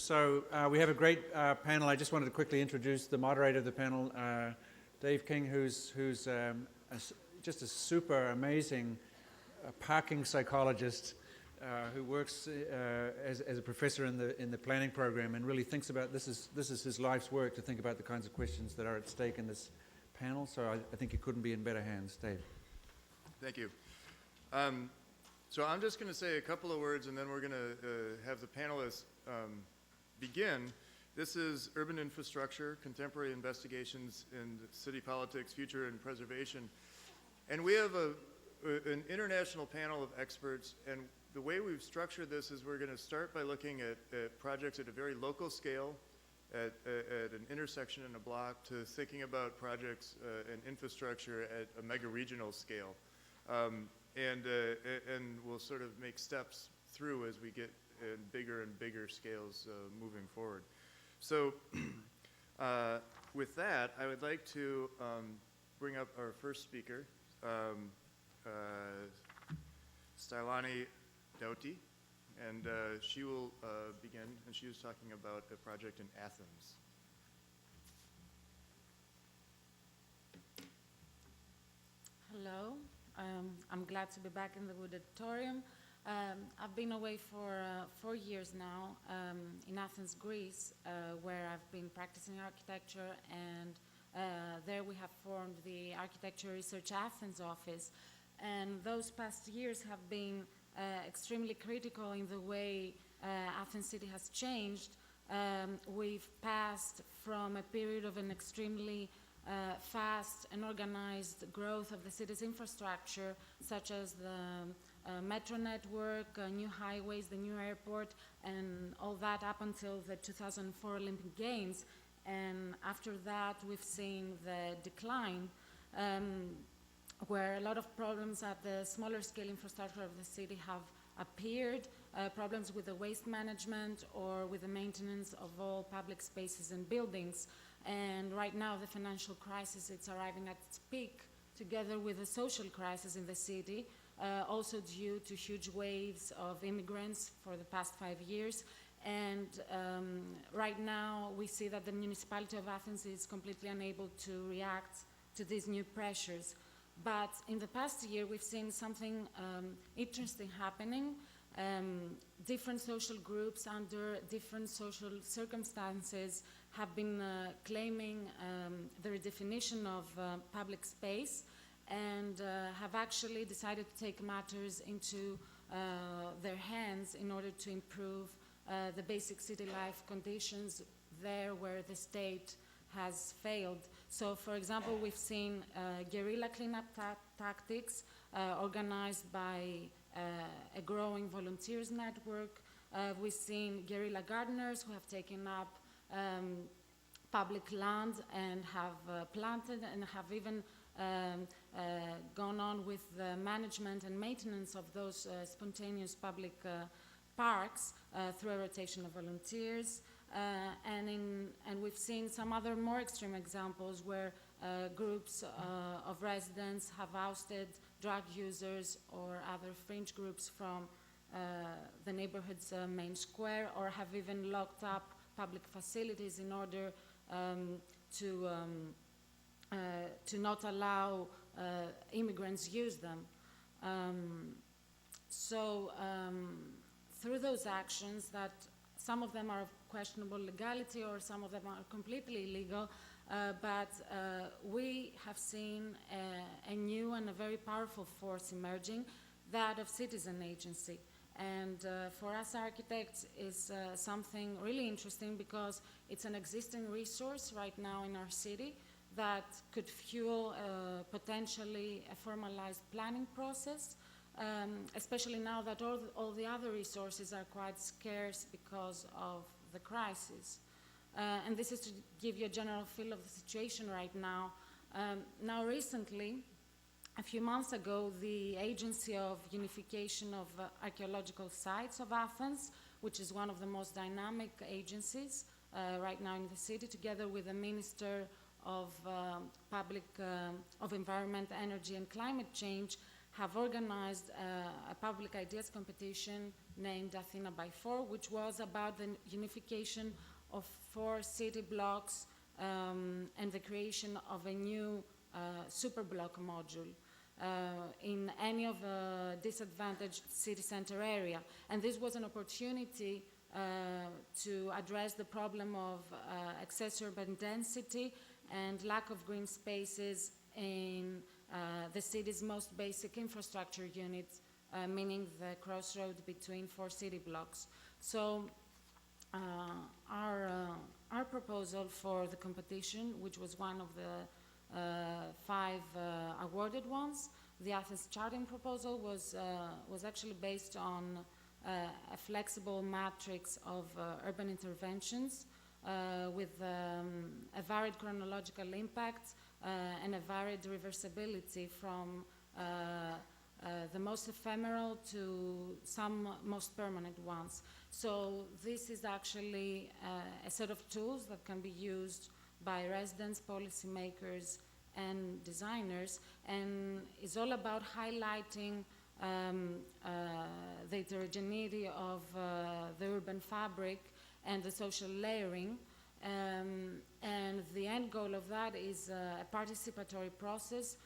So we have a great panel. I just wanted to quickly introduce the moderator of the panel, Dave King, who's just a super amazing parking psychologist who works as a professor in the planning program and really thinks about this is his life's work to think about the kinds of questions that are at stake in this panel. So I think you couldn't be in better hands, Dave. Thank you. So I'm just going to say a couple of words, and then we're going to have the panelists begin. This is Urban Infrastructure, Contemporary Investigations in City Politics, Future and Preservation. And we have an international panel of experts, and the way we've structured this is we're going to start by looking at projects at a very local scale, at an intersection in a block, to thinking about projects and infrastructure at a mega-regional scale. And we'll sort of make steps through as we get in bigger and bigger scales moving forward. So with that, I would like to bring up our first speaker, Stylani Doughty, and she will begin, and she was talking about a project in Athens. Hello. I'm glad to be back in the Wood Auditorium. I've been away for 4 years now in Athens, Greece, where I've been practicing architecture, and there we have formed the Architecture Research Athens office. And those past years have been extremely critical in the way Athens City has changed. We've passed from a period of an extremely fast and organized growth of the city's infrastructure, such as the metro network, new highways, the new airport, and all that up until the 2004 Olympic Games. And after that, we've seen the decline, where a lot of problems at the smaller scale infrastructure of the city have appeared, problems with the waste management or with the maintenance of all public spaces and buildings. And right now, the financial crisis, it's arriving at its peak, together with the social crisis in the city, also due to huge waves of immigrants for the past 5 years. And right now, we see that the municipality of Athens is completely unable to react to these new pressures. But in the past year, we've seen something interesting happening. Different social groups under different social circumstances have been claiming the redefinition of public space and have actually decided to take matters into their hands in order to improve the basic city life conditions there where the state has failed. So, for example, we've seen guerrilla cleanup tactics organized by a growing volunteers network. We've seen guerrilla gardeners who have taken up public land and have planted and have even gone on with the management and maintenance of those spontaneous public parks through a rotation of volunteers. And we've seen some other more extreme examples where groups of residents have ousted drug users or other fringe groups from the neighborhood's main square, or have even locked up public facilities in order to not allow immigrants use them. Through those actions, that some of them are of questionable legality or some of them are completely illegal, but we have seen a new and a very powerful force emerging, that of citizen agency. And for us architects is something really interesting, because it's an existing resource right now in our city that could fuel potentially a formalized planning process, especially now that all the other resources are quite scarce because of the crisis. And this is to give you a general feel of the situation right now. Now recently, a few months ago, the Agency of Unification of Archaeological Sites of Athens, which is one of the most dynamic agencies right now in the city, together with the Minister of Environment, Energy and Climate Change, have organized a public ideas competition named Athena by 4, which was about the unification of 4 city blocks and the creation of a new superblock module in any of a disadvantaged city center area. And this was an opportunity to address the problem of excess urban density and lack of green spaces in the city's most basic infrastructure units, meaning the crossroad between 4 city blocks. So our proposal for the competition, which was one of the 5 awarded ones, the Athens charting proposal was actually based on a flexible matrix of urban interventions with a varied chronological impact and a varied reversibility from the most ephemeral to some most permanent ones. So this is actually a set of tools that can be used by residents, policymakers, and designers, and is all about highlighting the heterogeneity of the urban fabric and the social layering. And the end goal of that is a participatory process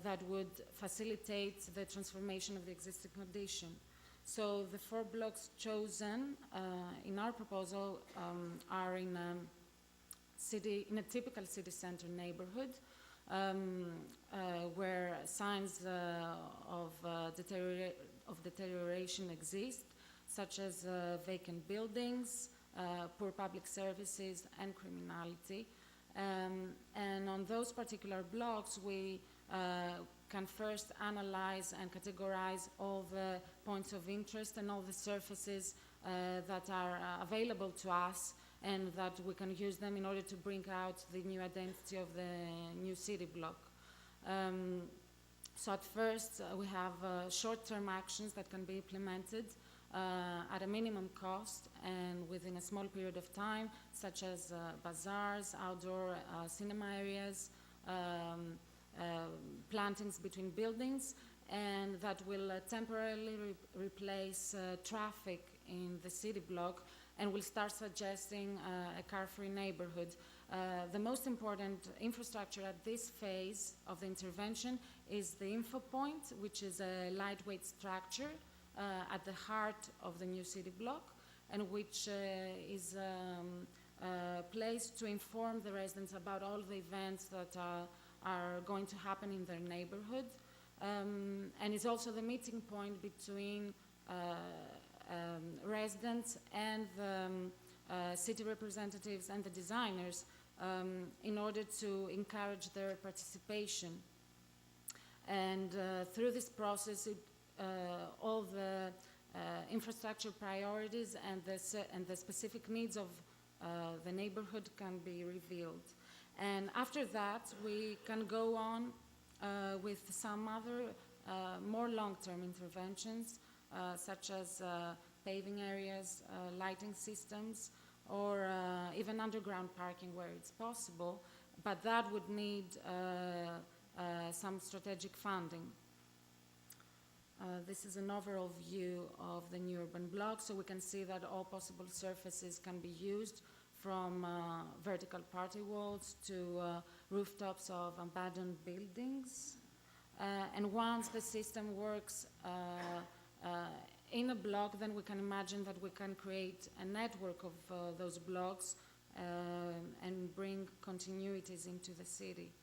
that would facilitate the transformation of the existing condition. So the 4 blocks chosen in our proposal are in a typical city center neighborhood where signs of deterioration exist, such as vacant buildings, poor public services, and criminality. And on those particular blocks, we can first analyze and categorize all the points of interest and all the surfaces that are available to us, and that we can use them in order to bring out the new identity of the new city block. So at first, we have short-term actions that can be implemented at a minimum cost and within a small period of time, such as bazaars, outdoor cinema areas, plantings between buildings, and that will temporarily replace traffic in the city block, and will start suggesting a car-free neighborhood. The most important infrastructure at this phase of the intervention is the info point, which is a lightweight structure at the heart of the new city block, and which is placed to inform the residents about all the events that are going to happen in their neighborhood, and is also the meeting point between residents and the city representatives and the designers in order to encourage their participation. And through this process, all the infrastructure priorities and the specific needs of the neighborhood can be revealed. And after that, we can go on with some other more long-term interventions, such as paving areas, lighting systems, or even underground parking where it's possible, but that would need some strategic funding. This is an overall view of the new urban block, so we can see that all possible surfaces can be used, from vertical party walls to rooftops of abandoned buildings. And once the system works in a block, then we can imagine that we can create a network of those blocks and bring continuities into the city.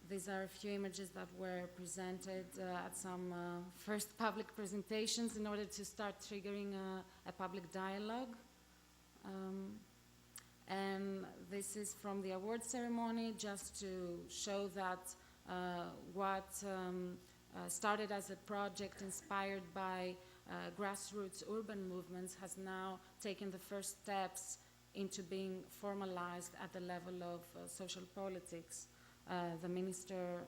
These are a few images that were presented at some first public presentations in order to start triggering a public dialogue. And this is from the award ceremony, just to show that what started as a project inspired by grassroots urban movements has now taken the first steps into being formalized at the level of social politics. The minister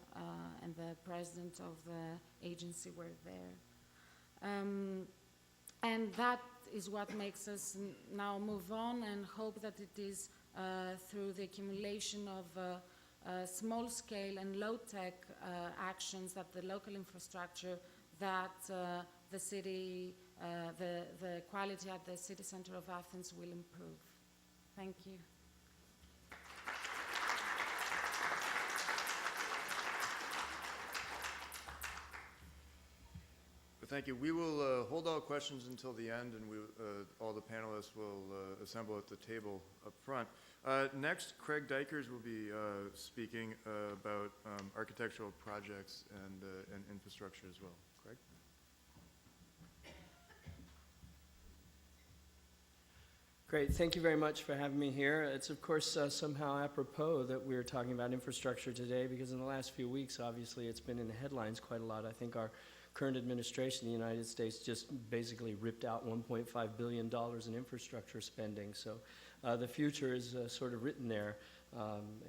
and the president of the agency were there. And that is what makes us now move on and hope that it is through the accumulation of small-scale and low-tech actions that the local infrastructure that the city, the quality at the city center of Athens will improve. Thank you. Thank you. We will hold all questions until the end, and all the panelists will assemble at the table up front. Next, Craig Dykers will be speaking about architectural projects and infrastructure as well. Craig? Great. Thank you very much for having me here. It's, of course, somehow apropos that we're talking about infrastructure today, because in the last few weeks, obviously, it's been in the headlines quite a lot. I think our current administration in the United States just basically ripped out $1.5 billion in infrastructure spending. So the future is sort of written there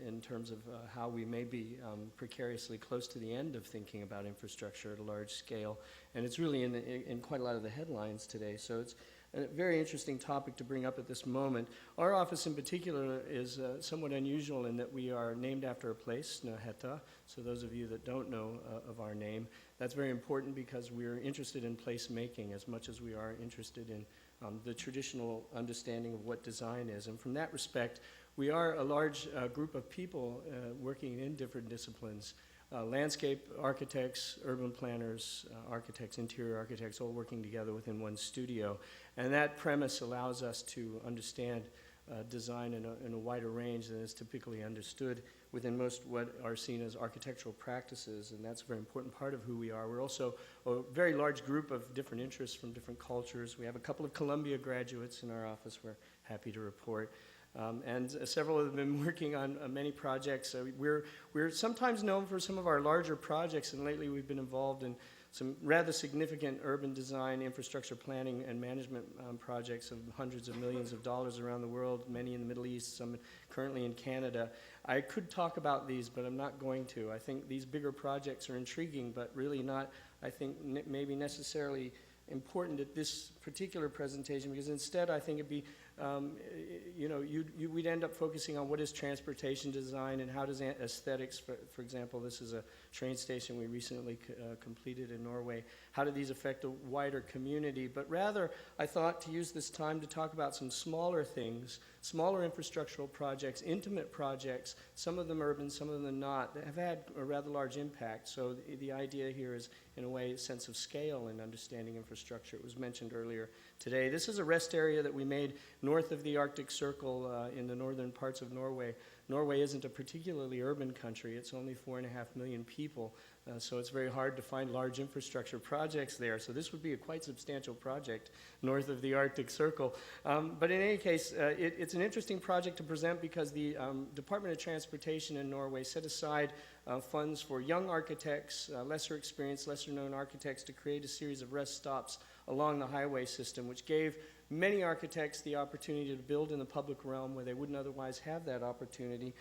in terms of how we may be precariously close to the end of thinking about infrastructure at a large scale. And it's really in quite a lot of the headlines today. So it's a very interesting topic to bring up at this moment. Our office in particular is somewhat unusual in that we are named after a place, Snøhetta. So those of you that don't know of our name, that's very important because we're interested in placemaking as much as we are interested in the traditional understanding of what design is. And from that respect, we are a large group of people working in different disciplines. Landscape architects, urban planners, architects, interior architects, all working together within one studio. And that premise allows us to understand design in a wider range than is typically understood within most what are seen as architectural practices, and that's a very important part of who we are. We're also a very large group of different interests from different cultures. We have a couple of Columbia graduates in our office, we're happy to report. And several have been working on many projects. We're sometimes known for some of our larger projects, and lately we've been involved in some rather significant urban design, infrastructure planning, and management projects of hundreds of millions of dollars around the world, many in the Middle East, some currently in Canada. I could talk about these, but I'm not going to. I think these bigger projects are intriguing, but really not, I think, maybe necessarily important at this particular presentation, because instead I think it'd be we'd end up focusing on what is transportation design and how does aesthetics, for example, this is a train station we recently completed in Norway, how do these affect a wider community? But rather, I thought to use this time to talk about some smaller things, smaller infrastructural projects, intimate projects, some of them urban, some of them not, that have had a rather large impact. So the idea here is, in a way, a sense of scale in understanding infrastructure. It was mentioned earlier today. This is a rest area that we made north of the Arctic Circle in the northern parts of Norway. Norway isn't a particularly urban country. It's only 4.5 million people, so it's very hard to find large infrastructure projects there. So this would be a quite substantial project north of the Arctic Circle. But in any case, it's an interesting project to present because the Department of Transportation in Norway set aside funds for young architects, lesser experienced, lesser known architects, to create a series of rest stops along the highway system, which gave many architects the opportunity to build in the public realm where they wouldn't otherwise have that opportunity.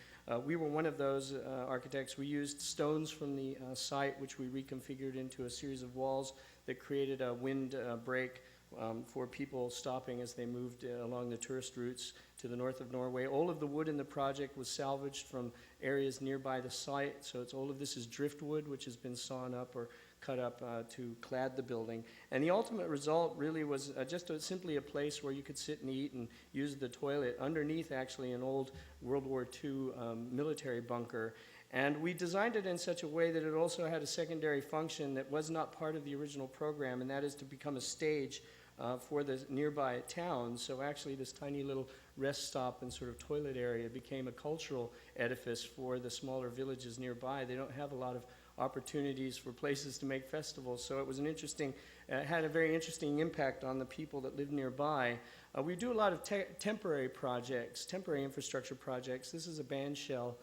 We were one of those architects. We used stones from the site, which we reconfigured into a series of walls that created a wind break for people stopping as they moved along the tourist routes to the north of Norway. All of the wood in the project was salvaged from areas nearby the site, so all of this is driftwood, which has been sawn up or cut up to clad the building. And the ultimate result really was just simply a place where you could sit and eat and use the toilet underneath actually an old World War II military bunker. And we designed it in such a way that it also had a secondary function that was not part of the original program, and that is to become a stage for the nearby towns. So actually this tiny little rest stop and sort of toilet area became a cultural edifice for the smaller villages nearby. They don't have a lot of opportunities for places to make festivals, so it was an interesting, had a very interesting impact on the people that live nearby. We do a lot of temporary projects, temporary infrastructure projects. This is a band shell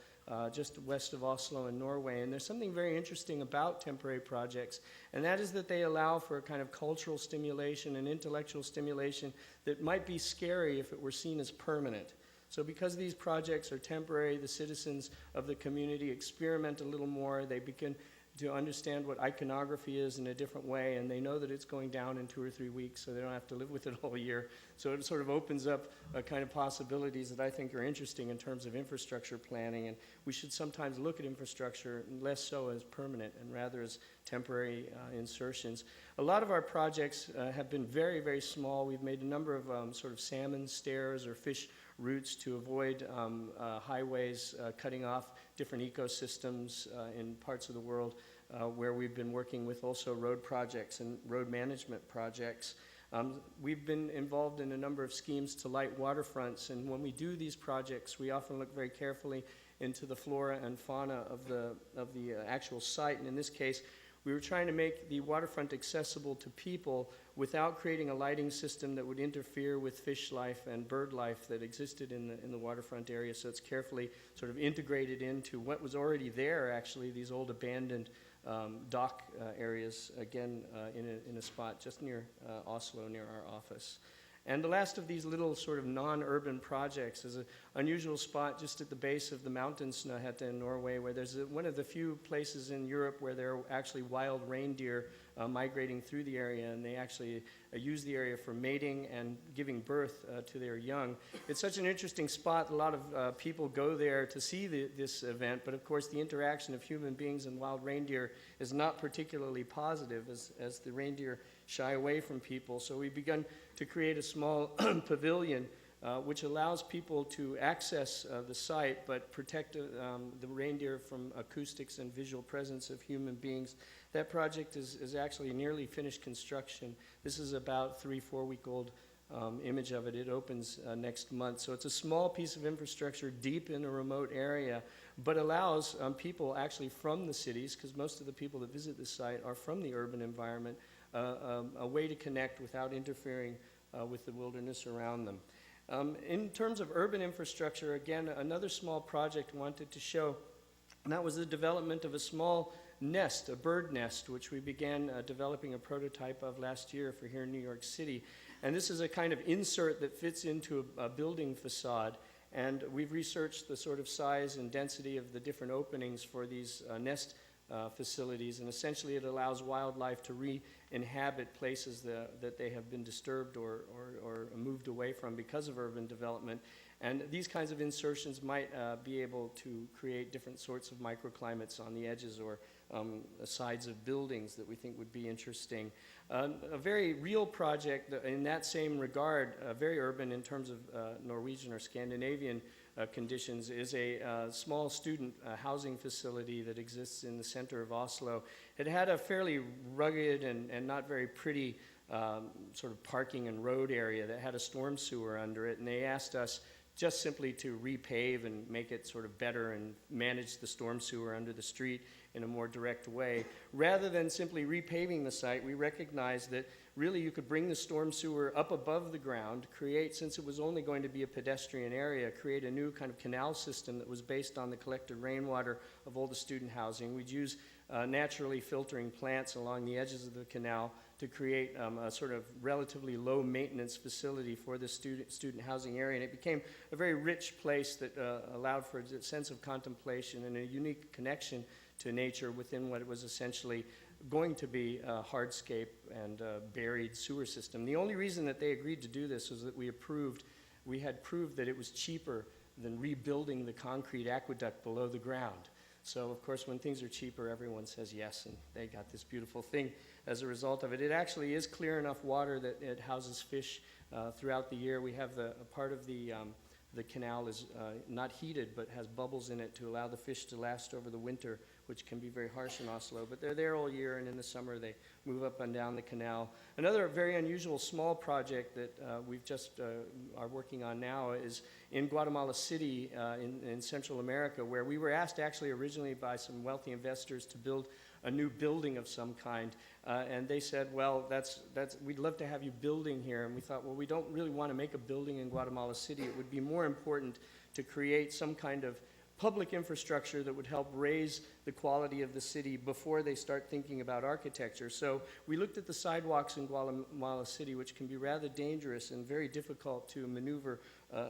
just west of Oslo in Norway, and there's something very interesting about temporary projects, and that is that they allow for a kind of cultural stimulation and intellectual stimulation that might be scary if it were seen as permanent. So because these projects are temporary, the citizens of the community experiment a little more. They begin to understand what iconography is in a different way, and they know that it's going down in 2 or 3 weeks, so they don't have to live with it all year. So it sort of opens up kind of possibilities that I think are interesting in terms of infrastructure planning, and we should sometimes look at infrastructure less so as permanent and rather as temporary insertions. A lot of our projects have been very, very small. We've made a number of sort of salmon stairs or fish routes to avoid highways cutting off different ecosystems in parts of the world where we've been working with also road projects and road management projects. We've been involved in a number of schemes to light waterfronts, and when we do these projects, we often look very carefully into the flora and fauna of the actual site, and in this case, we were trying to make the waterfront accessible to people without creating a lighting system that would interfere with fish life and bird life that existed in the waterfront area. So it's carefully sort of integrated into what was already there, actually, these old abandoned dock areas, again, in a spot just near Oslo, near our office. And the last of these little sort of non-urban projects is an unusual spot just at the base of the mountain Snøhetta in Norway, where there's one of the few places in Europe where there are actually wild reindeer migrating through the area, and they actually use the area for mating and giving birth to their young. It's such an interesting spot. A lot of people go there to see this event, but of course the interaction of human beings and wild reindeer is not particularly positive as the reindeer shy away from people. So we've begun to create a small pavilion which allows people to access the site but protect the reindeer from acoustics and visual presence of human beings. That project is actually nearly finished construction. This is about 3-4 week old image of it. It opens next month. So it's a small piece of infrastructure deep in a remote area, but allows people actually from the cities, because most of the people that visit this site are from the urban environment, a way to connect without interfering with the wilderness around them. In terms of urban infrastructure, again, another small project wanted to show, and that was the development of a small nest, a bird nest, which we began developing a prototype of last year for here in New York City. And this is a kind of insert that fits into a building facade. And we've researched the sort of size and density of the different openings for these nest facilities, and essentially it allows wildlife to re-inhabit places that they have been disturbed or moved away from because of urban development. And these kinds of insertions might be able to create different sorts of microclimates on the edges or sides of buildings that we think would be interesting. A very real project in that same regard, very urban in terms of Norwegian or Scandinavian conditions, is a small student housing facility that exists in the center of Oslo. It had a fairly rugged and not very pretty sort of parking and road area that had a storm sewer under it, and they asked us just simply to repave and make it sort of better and manage the storm sewer under the street in a more direct way. Rather than simply repaving the site, we recognized that really you could bring the storm sewer up above the ground, create, since it was only going to be a pedestrian area, create a new kind of canal system that was based on the collected rainwater of all the student housing. We'd use naturally filtering plants along the edges of the canal to create a sort of relatively low maintenance facility for the student housing area. And it became a very rich place that allowed for a sense of contemplation and a unique connection to nature within what was essentially going to be a hardscape and buried sewer system. The only reason that they agreed to do this was that we had proved that it was cheaper than rebuilding the concrete aqueduct below the ground. So, of course, when things are cheaper, everyone says yes, and they got this beautiful thing as a result of it. It actually is clear enough water that it houses fish throughout the year. We have a part of the canal is not heated, but has bubbles in it to allow the fish to last over the winter, which can be very harsh in Oslo. But they're there all year, and in the summer they move up and down the canal. Another very unusual small project that we've just are working on now is in Guatemala City in Central America, where we were asked actually originally by some wealthy investors to build a new building of some kind. And they said, well, we'd love to have you building here. And we thought, well, we don't really want to make a building in Guatemala City. It would be more important to create some kind of public infrastructure that would help raise the quality of the city before they start thinking about architecture. So we looked at the sidewalks in Guatemala City, which can be rather dangerous and very difficult to maneuver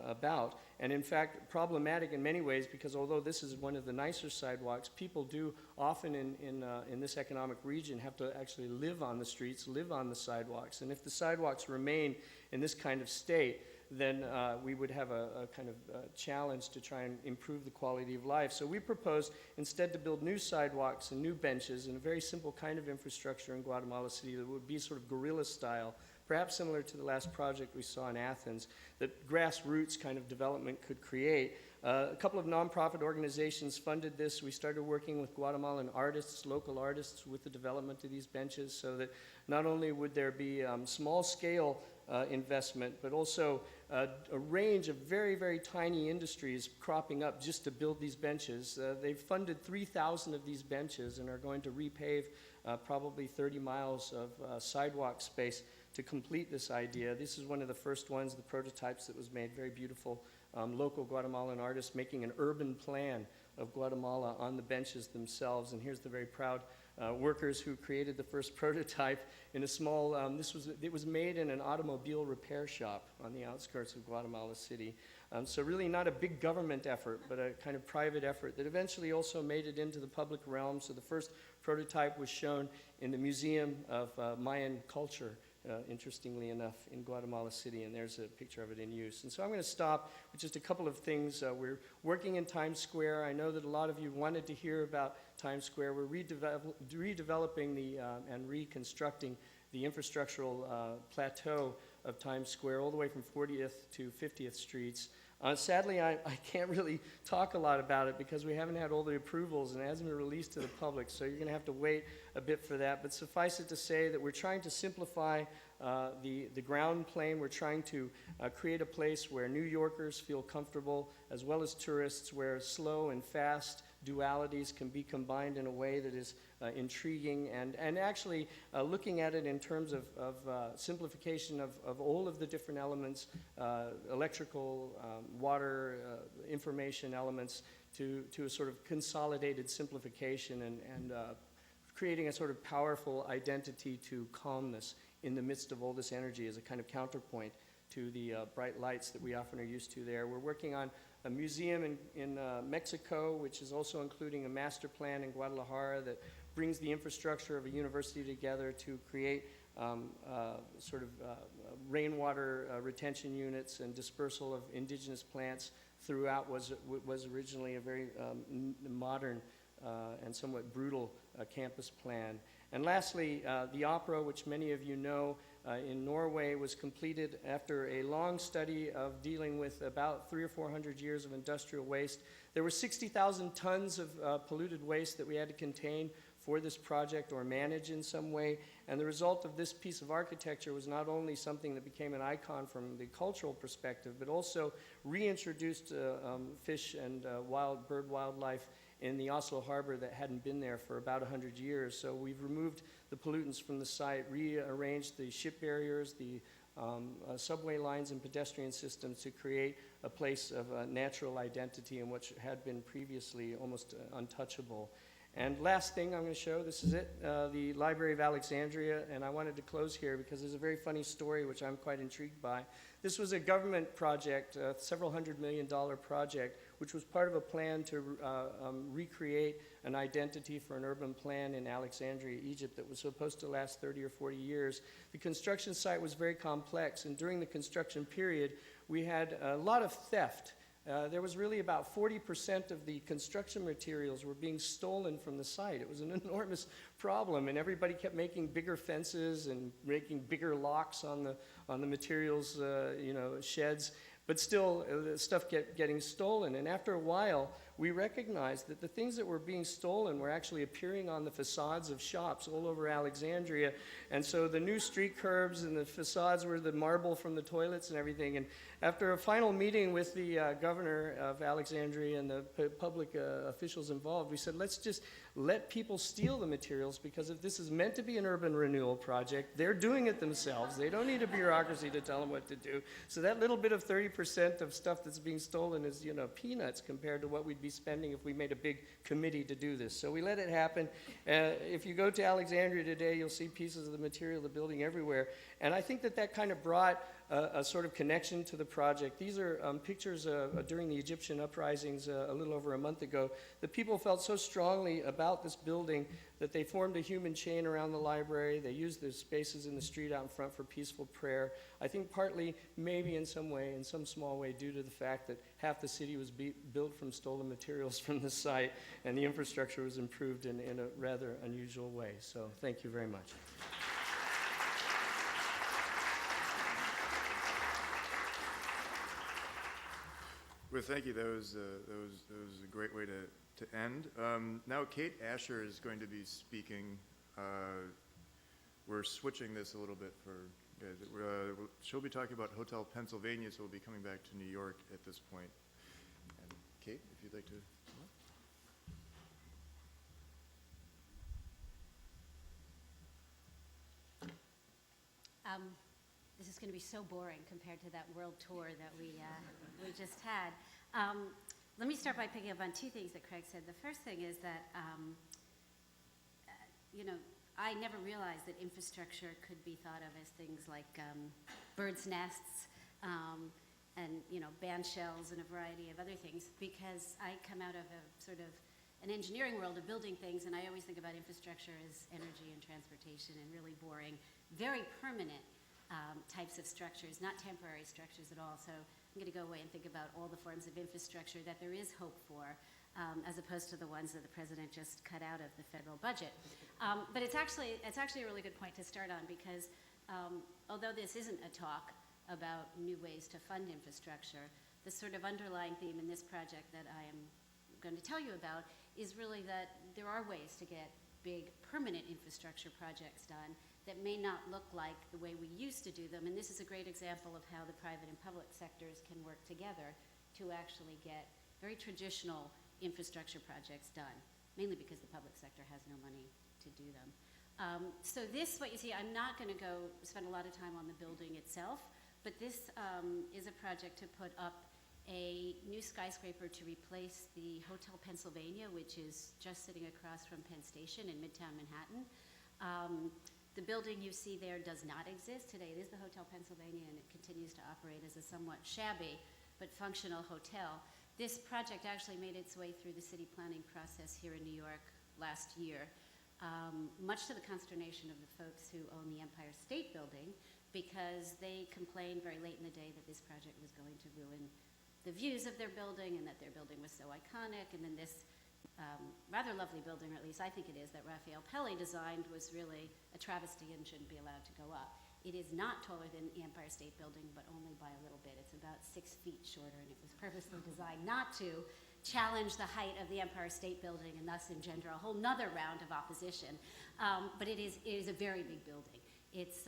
about, and in fact problematic in many ways, because although this is one of the nicer sidewalks, people do often in this economic region have to actually live on the streets, live on the sidewalks, and if the sidewalks remain in this kind of state, then we would have a kind of challenge to try and improve the quality of life. So we proposed instead to build new sidewalks and new benches and a very simple kind of infrastructure in Guatemala City that would be sort of guerrilla style, perhaps similar to the last project we saw in Athens, that grassroots kind of development could create. A couple of nonprofit organizations funded this. We started working with Guatemalan artists, local artists, with the development of these benches, so that not only would there be small-scale investment, but also a range of very, very tiny industries cropping up just to build these benches. They've funded 3,000 of these benches and are going to repave probably 30 miles of sidewalk space to complete this idea. This is one of the first ones, the prototypes that was made, very beautiful. Local Guatemalan artists making an urban plan of Guatemala on the benches themselves, and here's the very proud workers who created the first prototype in a small, it was made in an automobile repair shop on the outskirts of Guatemala City. So really not a big government effort, but a kind of private effort that eventually also made it into the public realm. So the first prototype was shown in the Museum of Mayan Culture, interestingly enough, in Guatemala City, and there's a picture of it in use. And so I'm going to stop with just a couple of things. We're working in Times Square. I know that a lot of you wanted to hear about Times Square. We're redeveloping and reconstructing the infrastructural plateau of Times Square all the way from 40th to 50th Streets. Sadly, I can't really talk a lot about it because we haven't had all the approvals and it hasn't been released to the public, so you're going to have to wait a bit for that. But suffice it to say that we're trying to simplify the ground plane. We're trying to create a place where New Yorkers feel comfortable, as well as tourists, where slow and fast dualities can be combined in a way that is intriguing, and actually looking at it in terms of simplification of all of the different elements, electrical, water, information elements, to a sort of consolidated simplification and creating a sort of powerful identity to calmness in the midst of all this energy as a kind of counterpoint to the bright lights that we often are used to there. We're working on a museum in Mexico, which is also including a master plan in Guadalajara that brings the infrastructure of a university together to create rainwater retention units and dispersal of indigenous plants throughout was originally a very modern and somewhat brutal campus plan. And lastly, the opera, which many of you know, in Norway, was completed after a long study of dealing with about 300 or 400 years of industrial waste. There were 60,000 tons of polluted waste that we had to contain for this project or manage in some way, and the result of this piece of architecture was not only something that became an icon from the cultural perspective, but also reintroduced fish and wildlife in the Oslo harbor that hadn't been there for about 100 years. So we've removed the pollutants from the site, rearranged the ship barriers, the subway lines and pedestrian systems to create a place of natural identity in which had been previously almost untouchable. And last thing I'm going to show, this is it, the Library of Alexandria, and I wanted to close here because there's a very funny story which I'm quite intrigued by. This was a government project, a several $100 million project, which was part of a plan to recreate an identity for an urban plan in Alexandria, Egypt, that was supposed to last 30 or 40 years. The construction site was very complex, and during the construction period, we had a lot of theft. There was really about 40% of the construction materials were being stolen from the site. It was an enormous problem, and everybody kept making bigger fences and making bigger locks on the materials, sheds. But still, stuff kept getting stolen. And after a while, we recognized that the things that were being stolen were actually appearing on the facades of shops all over Alexandria. And so the new street curbs and the facades were the marble from the toilets and everything. And after a final meeting with the governor of Alexandria and the public officials involved, we said, let's just let people steal the materials, because if this is meant to be an urban renewal project, they're doing it themselves. They don't need a bureaucracy to tell them what to do. So that little bit of 30% of stuff that's being stolen is, peanuts compared to what we'd be be spending if we made a big committee to do this. So we let it happen. If you go to Alexandria today, you'll see pieces of the material of the building everywhere. And I think that kind of brought a sort of connection to the project. These are pictures during the Egyptian uprisings a little over a month ago. The people felt so strongly about this building that they formed a human chain around the library. They used the spaces in the street out in front for peaceful prayer. I think partly, maybe in some way, in some small way, due to the fact that half the city was built from stolen materials from the site, and the infrastructure was improved in a rather unusual way. So thank you very much. Well, thank you. That was a great way to end. Now Kate Asher is going to be speaking. We're switching this a little bit for guys. She'll be talking about Hotel Pennsylvania, so we'll be coming back to New York at this point. And Kate, if you'd like to. This is going to be so boring compared to that world tour that we just had. Let me start by picking up on two things that Craig said. The first thing is that, I never realized that infrastructure could be thought of as things like birds' nests and, band shells and a variety of other things, because I come out of a sort of an engineering world of building things, and I always think about infrastructure as energy and transportation and really boring, very permanent types of structures, not temporary structures at all. So I'm going to go away and think about all the forms of infrastructure that there is hope for, as opposed to the ones that the president just cut out of the federal budget. But it's actually a really good point to start on, because although this isn't a talk about new ways to fund infrastructure, the sort of underlying theme in this project that I am going to tell you about is really that there are ways to get big permanent infrastructure projects done that may not look like the way we used to do them. And this is a great example of how the private and public sectors can work together to actually get very traditional infrastructure projects done, mainly because the public sector has no money to do them. So this, what you see, I'm not going to go spend a lot of time on the building itself, but this is a project to put up a new skyscraper to replace the Hotel Pennsylvania, which is just sitting across from Penn Station in Midtown Manhattan. The building you see there does not exist today. It is the Hotel Pennsylvania, and it continues to operate as a somewhat shabby but functional hotel. This project actually made its way through the city planning process here in New York last year, much to the consternation of the folks who own the Empire State Building, because they complained very late in the day that this project was going to ruin the views of their building and that their building was so iconic. And then this rather lovely building, or at least I think it is, that Raphael Pelli designed was really a travesty and shouldn't be allowed to go up. It is not taller than the Empire State Building, but only by a little bit. It's about 6 feet shorter, and it was purposely designed not to challenge the height of the Empire State Building and thus engender a whole nother round of opposition. But it is a very big building. It's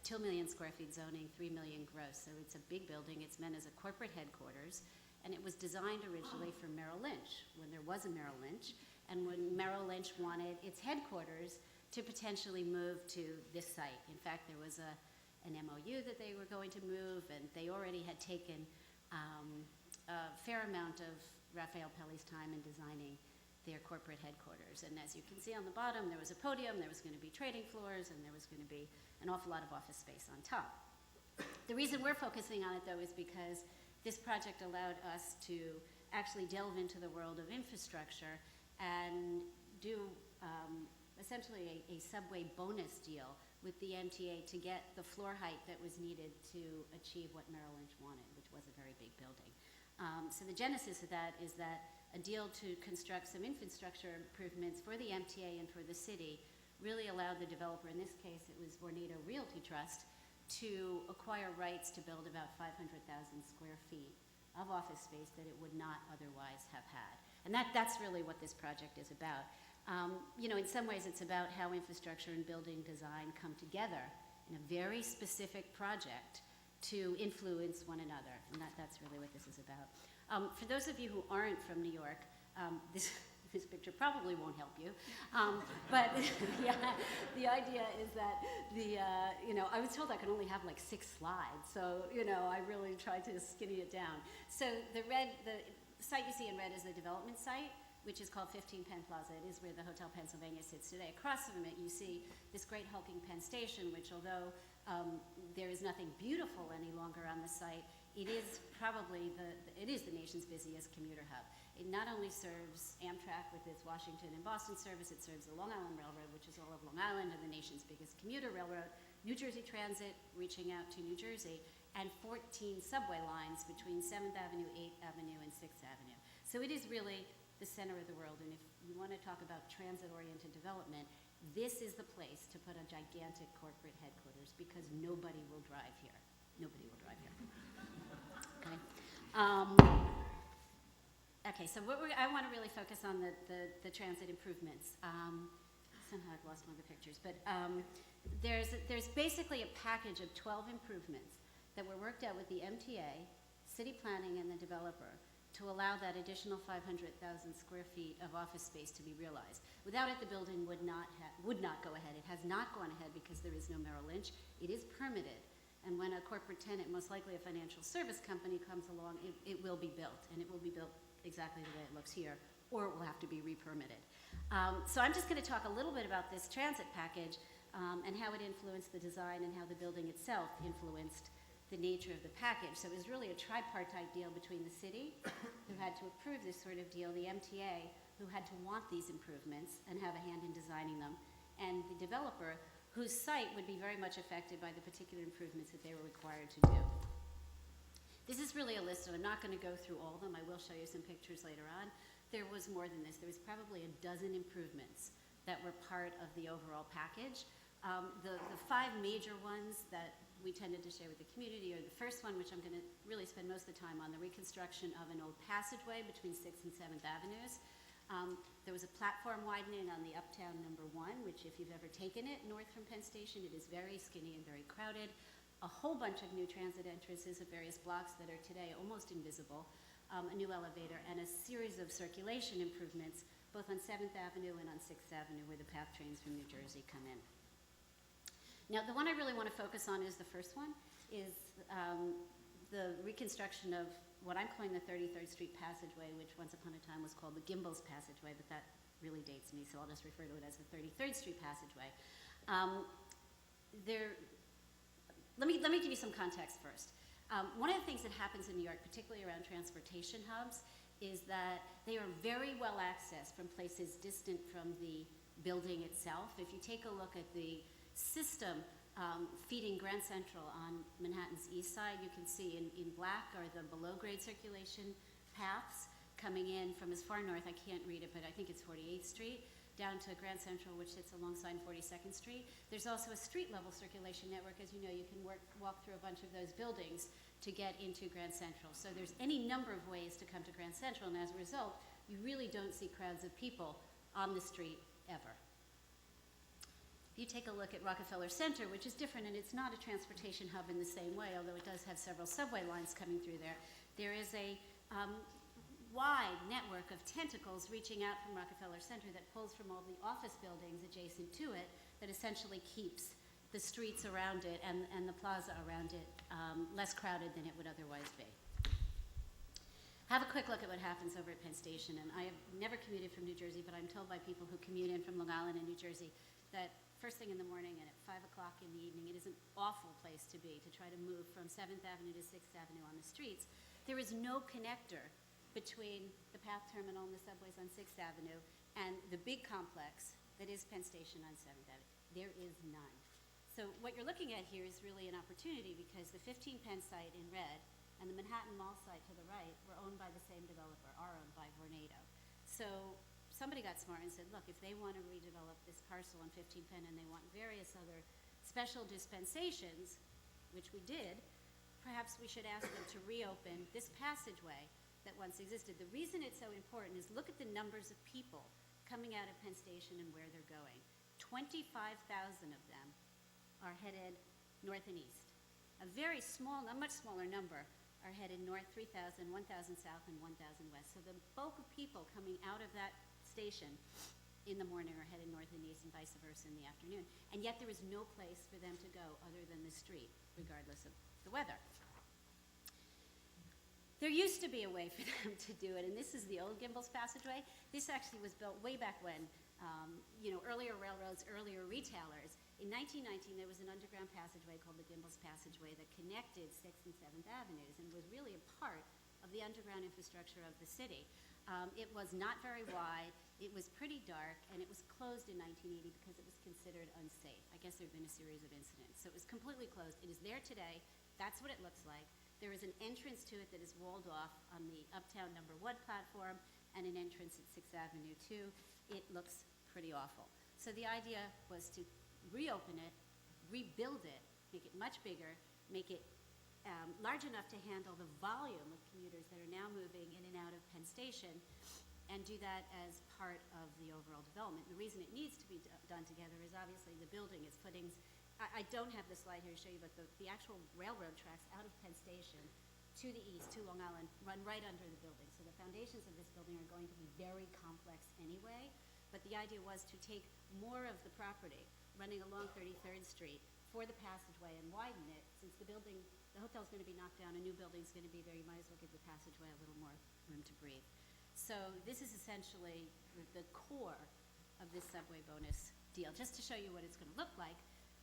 2 million square feet zoning, 3 million gross, so it's a big building. It's meant as a corporate headquarters, and it was designed originally for Merrill Lynch, when there was a Merrill Lynch, and when Merrill Lynch wanted its headquarters to potentially move to this site. In fact, there was an MOU that they were going to move, and they already had taken a fair amount of Raphael Pelli's time in designing their corporate headquarters. And as you can see on the bottom, there was a podium, there was going to be trading floors, and there was going to be an awful lot of office space on top. The reason we're focusing on it, though, is because this project allowed us to actually delve into the world of infrastructure and do essentially a subway bonus deal with the MTA to get the floor height that was needed to achieve what Merrill Lynch wanted, which was a very big building. So the genesis of that is that a deal to construct some infrastructure improvements for the MTA and for the city really allowed the developer, in this case it was Vornado Realty Trust, to acquire rights to build about 500,000 square feet of office space that it would not otherwise have had. And that's really what this project is about. In some ways it's about how infrastructure and building design come together in a very specific project to influence one another. And that's really what this is about. For those of you who aren't from New York, this picture probably won't help you. But the idea is that I was told I could only have like 6 slides. So, I really tried to skinny it down. So the site you see in red is the development site, which is called 15 Penn Plaza. It is where the Hotel Pennsylvania sits today. Across from it, you see this great hulking Penn Station, which although there is nothing beautiful any longer on the site, it is probably it is the nation's busiest commuter hub. It not only serves Amtrak with its Washington and Boston service, it serves the Long Island Railroad, which is all of Long Island and the nation's biggest commuter railroad, New Jersey Transit reaching out to New Jersey, and 14 subway lines between 7th Avenue, 8th Avenue, and 6th Avenue. So it is really the center of the world, and if you want to talk about transit-oriented development, this is the place to put a gigantic corporate headquarters because nobody will drive here. Nobody will drive here. Okay. Okay, so I want to really focus on the transit improvements. Somehow I've lost one of the pictures, but there's basically a package of 12 improvements that were worked out with the MTA, city planning, and the developer to allow that additional 500,000 square feet of office space to be realized. Without it, the building would not go ahead. It has not gone ahead because there is no Merrill Lynch. It is permitted. And when a corporate tenant, most likely a financial service company, comes along, it will be built, and it will be built exactly the way it looks here, or it will have to be re-permitted. So I'm just going to talk a little bit about this transit package and how it influenced the design and how the building itself influenced the nature of the package. So it was really a tripartite deal between the city, who had to approve this sort of deal, the MTA, who had to want these improvements and have a hand in designing them, and the developer, whose site would be very much affected by the particular improvements that they were required to do. This is really a list, and I'm not going to go through all of them. I will show you some pictures later on. There was more than this. There was probably a dozen improvements that were part of the overall package. The five major ones that we tended to share with the community are the first one, which I'm going to really spend most of the time on, the reconstruction of an old passageway between 6th and 7th Avenues. There was a platform widening on the Uptown number 1, which if you've ever taken it north from Penn Station, it is very skinny and very crowded. A whole bunch of new transit entrances at various blocks that are today almost invisible, a new elevator, and a series of circulation improvements, both on 7th Avenue and on 6th Avenue, where the PATH trains from New Jersey come in. Now, the one I really want to focus on is the first one, is the reconstruction of what I'm calling the 33rd Street Passageway, which once upon a time was called the Gimbel's Passageway, but that really dates me, so I'll just refer to it as the 33rd Street Passageway. Let me give you some context first. One of the things that happens in New York, particularly around transportation hubs, is that they are very well accessed from places distant from the building itself. If you take a look at the system feeding Grand Central on Manhattan's east side, you can see in black are the below-grade circulation paths coming in from as far north, I can't read it, but I think it's 48th Street, down to Grand Central, which sits alongside 42nd Street. There's also a street-level circulation network. As you know, you can walk through a bunch of those buildings to get into Grand Central. So there's any number of ways to come to Grand Central, and as a result, you really don't see crowds of people on the street ever. If you take a look at Rockefeller Center, which is different, and it's not a transportation hub in the same way, although it does have several subway lines coming through there, there is a wide network of tentacles reaching out from Rockefeller Center that pulls from all the office buildings adjacent to it that essentially keeps the streets around it and the plaza around it less crowded than it would otherwise be. Have a quick look at what happens over at Penn Station. And I have never commuted from New Jersey, but I'm told by people who commute in from Long Island and New Jersey that first thing in the morning and at 5 o'clock in the evening, it is an awful place to be, to try to move from 7th Avenue to 6th Avenue on the streets. There is no connector between the PATH terminal and the subways on 6th Avenue and the big complex that is Penn Station on 7th Avenue. There is none. So what you're looking at here is really an opportunity because the 15 Penn site in red and the Manhattan Mall site to the right were owned by the same developer, are owned by Vornado. So somebody got smart and said, look, if they want to redevelop this parcel on 15 Penn and they want various other special dispensations, which we did, perhaps we should ask them to reopen this passageway that once existed. The reason it's so important is look at the numbers of people coming out of Penn Station and where they're going. 25,000 of them are headed north and east. A very small, a much smaller number are headed north, 3,000, 1,000 south, and 1,000 west. So the bulk of people coming out of that station in the morning are headed north and east and vice versa in the afternoon. And yet there is no place for them to go other than the street, regardless of the weather. There used to be a way for them to do it, and this is the old Gimbel's Passageway. This actually was built way back when, earlier railroads, earlier retailers. In 1919, there was an underground passageway called the Gimbel's Passageway that connected 6th and 7th Avenues and was really a part of the underground infrastructure of the city. It was not very wide, it was pretty dark, and it was closed in 1980 because it was considered unsafe. I guess there had been a series of incidents. So it was completely closed. It is there today. That's what it looks like. There is an entrance to it that is walled off on the Uptown No. 1 platform and an entrance at 6th Avenue 2. It looks pretty awful. So the idea was to reopen it, rebuild it, make it much bigger, make it large enough to handle the volume of commuters that are now moving in and out of Penn Station, and do that as part of the overall development. The reason it needs to be done together is obviously the building, its footings. I don't have the slide here to show you, but the actual railroad tracks out of Penn Station to the east, to Long Island, run right under the building. So the foundations of this building are going to be very complex anyway, but the idea was to take more of the property running along 33rd Street for the passageway and widen it. Since the hotel's going to be knocked down, a new building's going to be there, you might as well give the passageway a little more room to breathe. So this is essentially the core of this subway bonus deal. Just to show you what it's going to look like,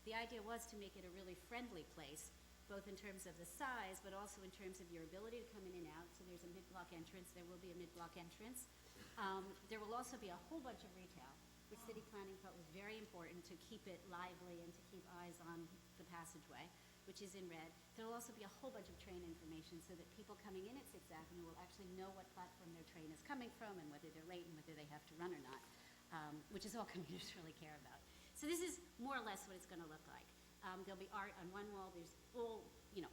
the idea was to make it a really friendly place, both in terms of the size, but also in terms of your ability to come in and out. So there's a mid-block entrance. There will be a mid-block entrance. There will also be a whole bunch of retail, which city planning thought was very important to keep it lively and to keep eyes on the passageway, which is in red. There will also be a whole bunch of train information so that people coming in at 6th Avenue will actually know what platform their train is coming from and whether they're late and whether they have to run or not, which is all commuters really care about. So this is more or less what it's going to look like. There'll be art on one wall. There's all,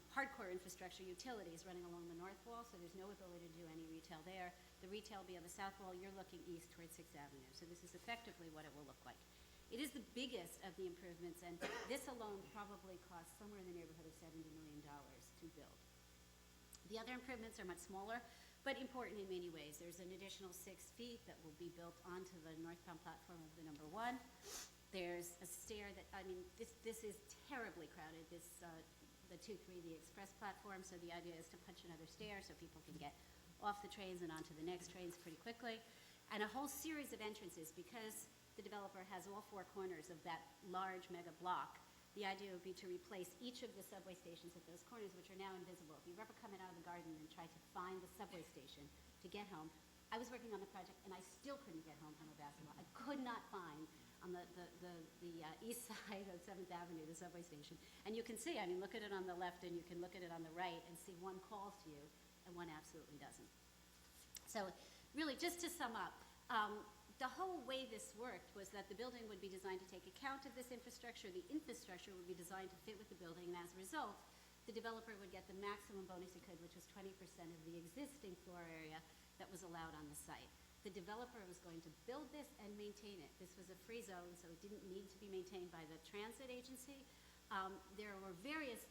hardcore infrastructure utilities running along the north wall, so there's no ability to do any retail there. The retail will be on the south wall. You're looking east towards 6th Avenue. So this is effectively what it will look like. It is the biggest of the improvements, and this alone probably costs somewhere in the neighborhood of $70 million to build. The other improvements are much smaller, but important in many ways. There's an additional 6 feet that will be built onto the northbound platform of the No. 1. There's a stair that, this is terribly crowded, the 2-3, the express platform, so the idea is to punch another stair so people can get off the trains and onto the next trains pretty quickly. And a whole series of entrances, because the developer has all 4 corners of that large mega block. The idea would be to replace each of the subway stations at those corners, which are now invisible. If you've ever come out of the garden and tried to find the subway station to get home, I was working on the project and I still couldn't get home from a basketball. I could not find on the east side of 7th Avenue, the subway station. And you can see, look at it on the left and you can look at it on the right and see one calls to you and one absolutely doesn't. So really, just to sum up, the whole way this worked was that the building would be designed to take account of this infrastructure. The infrastructure would be designed to fit with the building, and as a result, the developer would get the maximum bonus he could, which was 20% of the existing floor area that was allowed on the site. The developer was going to build this and maintain it. This was a free zone, so it didn't need to be maintained by the transit agency. There were various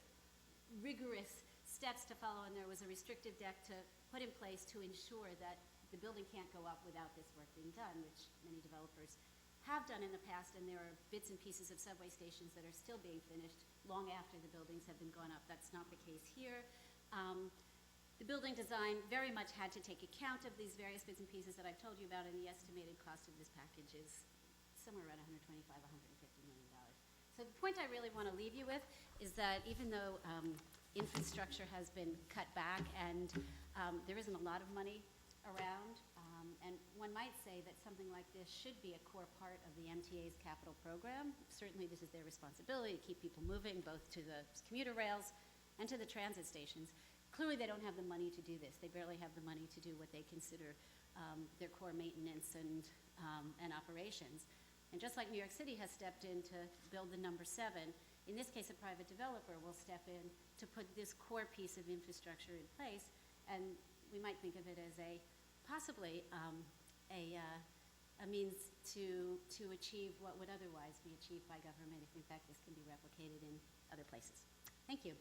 rigorous steps to follow, and there was a restrictive deck to put in place to ensure that the building can't go up without this work being done, which many developers have done in the past, and there are bits and pieces of subway stations that are still being finished long after the buildings have been gone up. That's not the case here. The building design very much had to take account of these various bits and pieces that I've told you about, and the estimated cost of this package is somewhere around $125, $150 million. So the point I really want to leave you with is that even though infrastructure has been cut back and there isn't a lot of money around, and one might say that something like this should be a core part of the MTA's capital program. Certainly this is their responsibility to keep people moving, both to the commuter rails and to the transit stations. Clearly they don't have the money to do this. They barely have the money to do what they consider their core maintenance and operations. And just like New York City has stepped in to build the No. 7, in this case a private developer will step in to put this core piece of infrastructure in place, and we might think of it as possibly a means to achieve what would otherwise be achieved by government if in fact this can be replicated in other places. Thank you.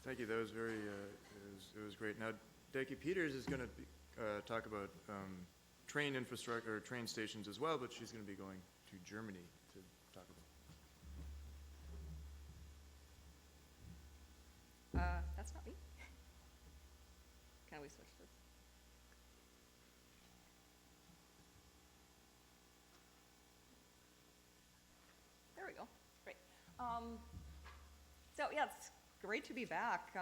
Thank you. That was it was great. Now, Deke Peters is going to talk about train infrastructure, or train stations as well, but she's going to be going to Germany to talk about. That's not me. Can we switch this? There we go. Great. So yeah, it's great to be back.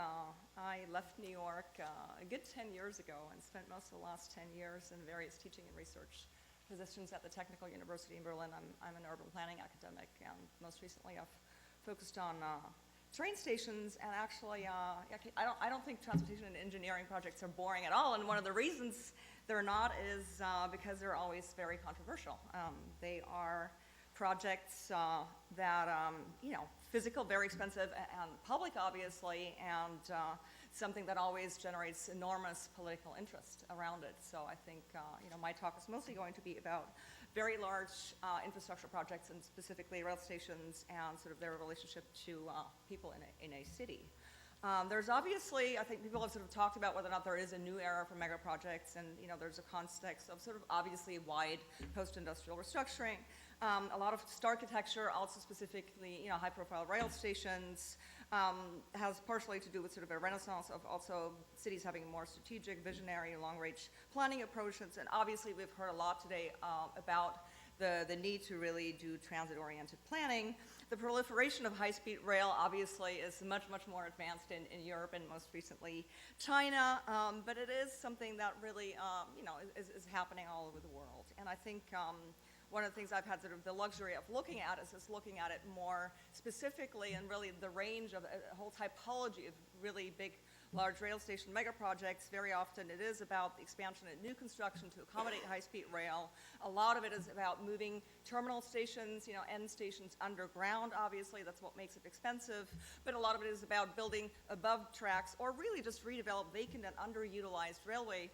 I left New York a good 10 years ago and spent most of the last 10 years in various teaching and research positions at the Technical University in Berlin. I'm an urban planning academic, and most recently I've focused on train stations. And actually, I don't think transportation and engineering projects are boring at all. And one of the reasons they're not is because they're always very controversial. They are projects that, physical, very expensive, and public, obviously, and something that always generates enormous political interest around it. So I think, my talk is mostly going to be about very large infrastructure projects, and specifically rail stations and sort of their relationship to people in a city. There's obviously, I think people have sort of talked about whether or not there is a new era for megaprojects, and there's a context of sort of obviously wide post-industrial restructuring. A lot of architecture, also specifically, high-profile rail stations, has partially to do with sort of a renaissance of also cities having a more strategic, visionary, long-range planning approaches. And obviously, we've heard a lot today about the need to really do transit-oriented planning. The proliferation of high-speed rail obviously is much, much more advanced in Europe and most recently China, but it is something that really, is happening all over the world. And I think one of the things I've had sort of the luxury of looking at is just looking at it more specifically, and really the range of a whole typology of really big, large rail station mega projects. Very often it is about the expansion and new construction to accommodate high-speed rail. A lot of it is about moving terminal stations, end stations underground, obviously. That's what makes it expensive. But a lot of it is about building above tracks, or really just redevelop vacant and underutilized railway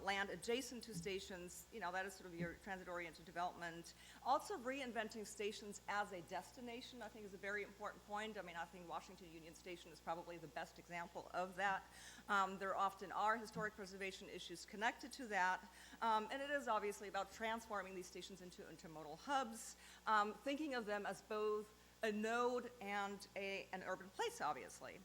land adjacent to stations. That is sort of your transit-oriented development. Also reinventing stations as a destination, I think, is a very important point. I think Washington Union Station is probably the best example of that. There often are historic preservation issues connected to that. And it is obviously about transforming these stations into intermodal hubs, thinking of them as both a node and an urban place, obviously.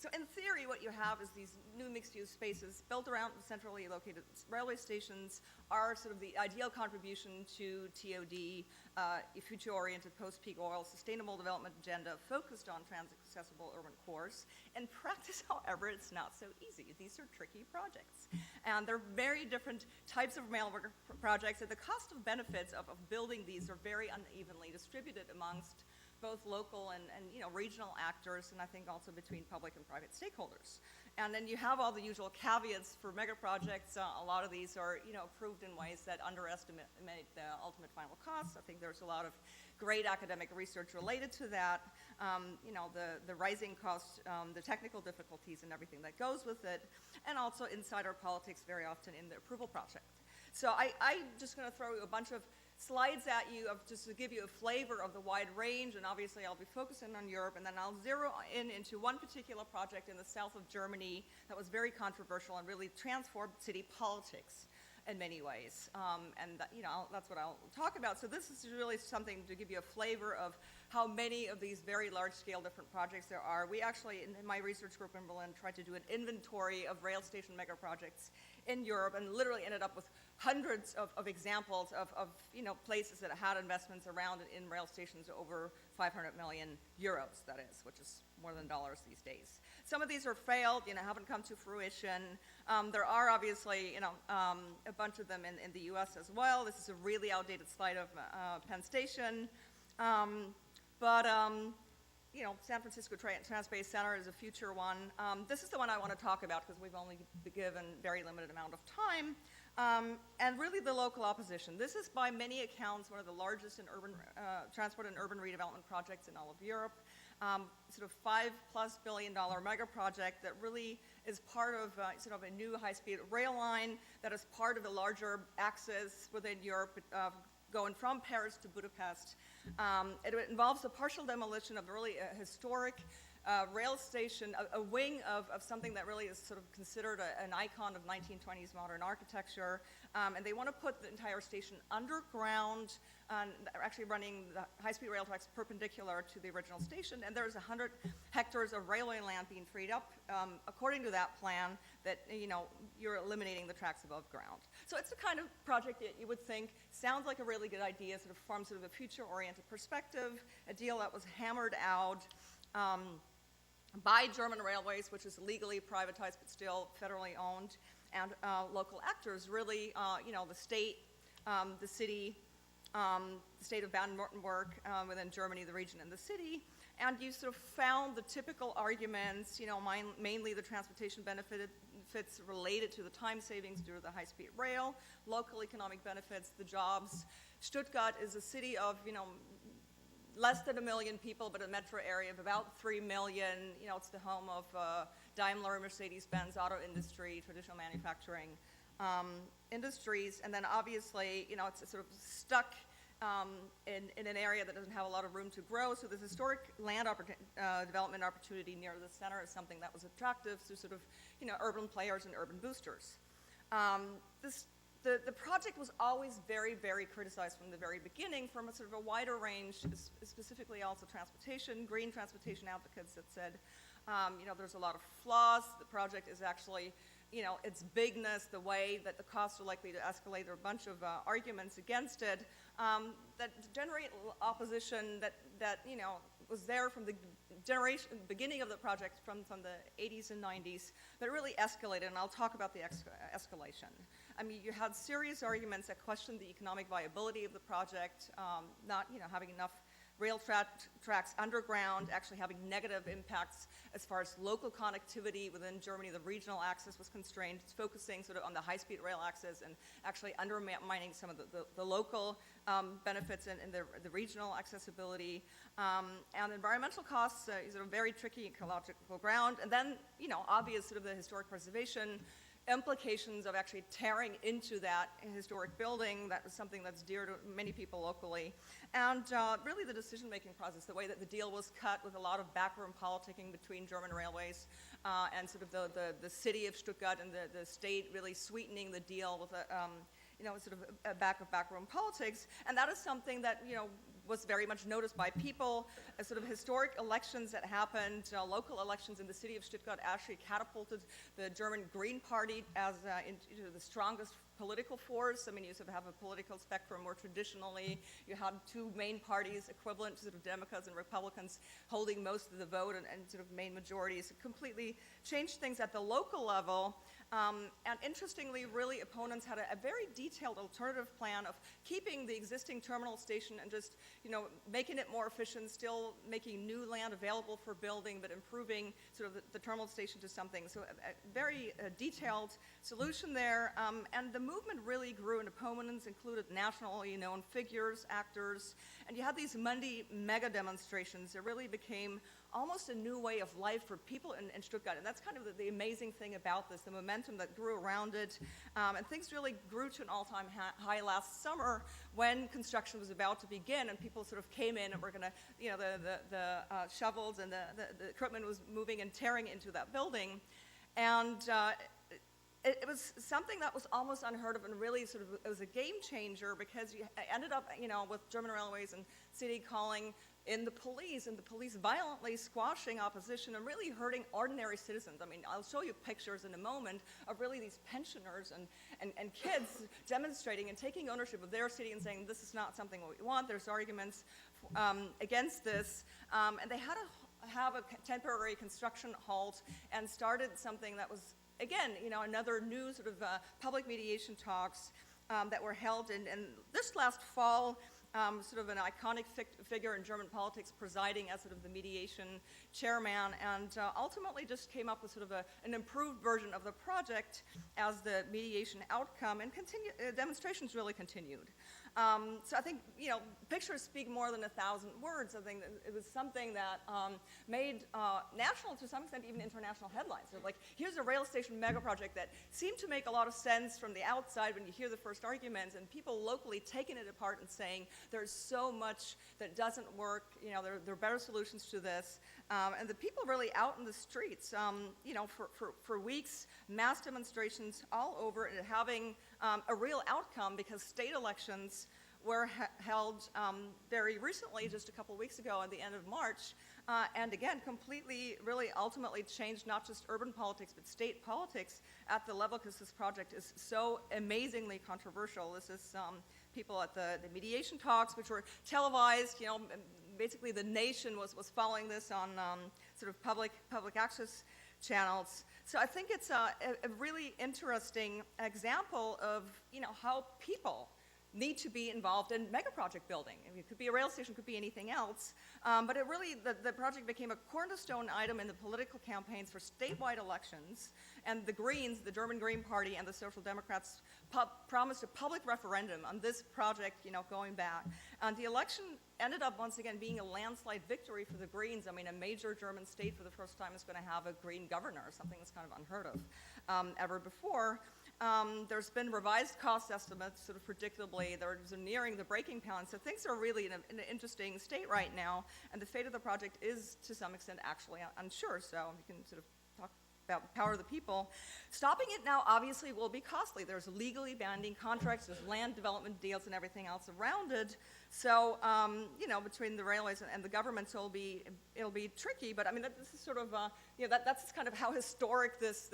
So in theory, what you have is these new mixed-use spaces built around centrally located railway stations are sort of the ideal contribution to TOD, a future-oriented post-peak oil sustainable development agenda focused on transit-accessible urban cores. In practice, however, it's not so easy. These are tricky projects. And they're very different types of rail projects, and the cost of benefits of building these are very unevenly distributed amongst both local and regional actors, and I think also between public and private stakeholders. And then you have all the usual caveats for mega projects. A lot of these are approved in ways that underestimate the ultimate final costs. I think there's a lot of great academic research related to that. The rising costs, the technical difficulties and everything that goes with it, and also insider politics very often in the approval project. So I'm just going to throw you a bunch of slides at you just to give you a flavor of the wide range, and obviously I'll be focusing on Europe, and then I'll zero in into one particular project in the south of Germany that was very controversial and really transformed city politics in many ways. That's what I'll talk about. So this is really something to give you a flavor of how many of these very large-scale different projects there are. We actually, in my research group in Berlin, tried to do an inventory of rail station mega projects in Europe, and literally ended up with hundreds of examples of places that had investments around in rail stations over 500 million euros, that is, which is more than dollars these days. Some of these are failed, haven't come to fruition. There are obviously, a bunch of them in the U.S. as well. This is a really outdated slide of Penn Station. San Francisco Trans-Bay Center is a future one. This is the one I want to talk about because we've only been given very limited amount of time. And really the local opposition. This is by many accounts one of the largest in urban transport and urban redevelopment projects in all of Europe. Sort of $5+ billion mega project that really is part of sort of a new high-speed rail line that is part of a larger axis within Europe going from Paris to Budapest. It involves the partial demolition of really a historic rail station, a wing of something that really is sort of considered an icon of 1920s modern architecture. And they want to put the entire station underground. They're actually running the high-speed rail tracks perpendicular to the original station. And there's 100 hectares of railway land being freed up, according to that plan, that, you know, you're eliminating the tracks above ground. So it's the kind of project that you would think sounds like a really good idea, sort of from sort of a future-oriented perspective, a deal that was hammered out by German Railways, which is legally privatized but still federally owned, and local actors, really, you know, the state, the city, the state of Baden-Württemberg within Germany, the region, and the city. And you sort of found the typical arguments, you know, mainly the transportation benefits related to the time savings due to the high-speed rail, local economic benefits, the jobs. Stuttgart is a city of, you know, less than 1 million people, but a metro area of about 3 million. You know, it's the home of Daimler, Mercedes-Benz, auto industry, traditional manufacturing industries. And then obviously, you know, it's sort of stuck in an area that doesn't have a lot of room to grow. So this historic land development opportunity near the center is something that was attractive to sort of, you know, urban players and urban boosters. The project was always very, very criticized from the very beginning from a sort of a wider range, specifically also transportation, green transportation advocates that said, you know, there's a lot of flaws. The project is actually, you know, its bigness, the way that the costs are likely to escalate. There are a bunch of arguments against it that generate opposition that, you know, was there from the beginning of the project from the 80s and 90s, but really escalated, and I'll talk about the escalation. I mean, you had serious arguments that questioned the economic viability of the project, not, you know, having enough rail tracks underground, actually having negative impacts as far as local connectivity within Germany. The regional access was constrained, focusing sort of on the high-speed rail access and actually undermining some of the local benefits and the regional accessibility. And environmental costs is a very tricky ecological ground. And then, you know, obvious sort of the historic preservation implications of actually tearing into that historic building. That was something that's dear to many people locally. And really the decision-making process, the way that the deal was cut with a lot of backroom politicking between German Railways and sort of the city of Stuttgart and the state really sweetening the deal with a, you know, sort of a backroom politics. And that is something that, you know, was very much noticed by people. Sort of historic elections that happened, local elections in the city of Stuttgart actually catapulted the German Green Party as into the strongest political force. I mean, you sort of have a political spectrum where traditionally you had two main parties equivalent to sort of Democrats and Republicans holding most of the vote and sort of main majorities. It completely changed things at the local level. And interestingly, really, opponents had a very detailed alternative plan of keeping the existing terminal station and just, you know, making it more efficient, still making new land available for building, but improving sort of the terminal station to something. So a very detailed solution there. And the movement really grew, and opponents included nationally known figures, actors, and you had these Monday mega demonstrations. It really became almost a new way of life for people in Stuttgart. And that's kind of the amazing thing about this, the momentum that grew around it. And things really grew to an all-time high last summer when construction was about to begin and people sort of came in and were going to, you know, the shovels and the equipment was moving and tearing into that building. And it was something that was almost unheard of and really sort of, it was a game changer because you ended up, you know, with German Railways and city calling in the police, and the police violently squashing opposition and really hurting ordinary citizens. I mean, I'll show you pictures in a moment of really these pensioners and kids demonstrating and taking ownership of their city and saying, this is not something we want. There's arguments against this. And they had to have a temporary construction halt and started something that was, again, you know, another new sort of public mediation talks that were held in this last fall. Sort of an iconic figure in German politics presiding as sort of the mediation chairman, and ultimately just came up with sort of an improved version of the project as the mediation outcome, and demonstrations really continued. So I think, you know, pictures speak more than 1,000 words. I think that it was something that made national, to some extent, even international headlines. So like, here's a rail station megaproject that seemed to make a lot of sense from the outside when you hear the first arguments, and people locally taking it apart and saying, There's so much that doesn't work. You know, there are better solutions to this. And the people really out in the streets, you know, for weeks, mass demonstrations all over, and having a real outcome, because state elections were held very recently, just a couple weeks ago at the end of March, and again, completely, really ultimately changed not just urban politics, but state politics at the level, because this project is so amazingly controversial. This is people at the mediation talks, which were televised, you know, basically the nation was following this on sort of public access channels. So I think it's a really interesting example of, you know, how people need to be involved in megaproject building. I mean, it could be a rail station, could be anything else. But it really, the project became a cornerstone item in the political campaigns for statewide elections. And the Greens, the German Green Party, and the Social Democrats promised a public referendum on this project, you know, going back. And the election ended up once again being a landslide victory for the Greens. I mean, a major German state for the first time is going to have a Green governor, something that's kind of unheard of ever before. There's been revised cost estimates, sort of predictably. They're nearing the breaking point. So things are really in an interesting state right now. And the fate of the project is, to some extent, actually unsure. So we can sort of talk about the power of the people. Stopping it now obviously will be costly. There's legally binding contracts, there's land development deals and everything else around it. So, you know, between the railways and the government, so it'll be tricky. But I mean, this is sort of, you know, that's kind of how historic this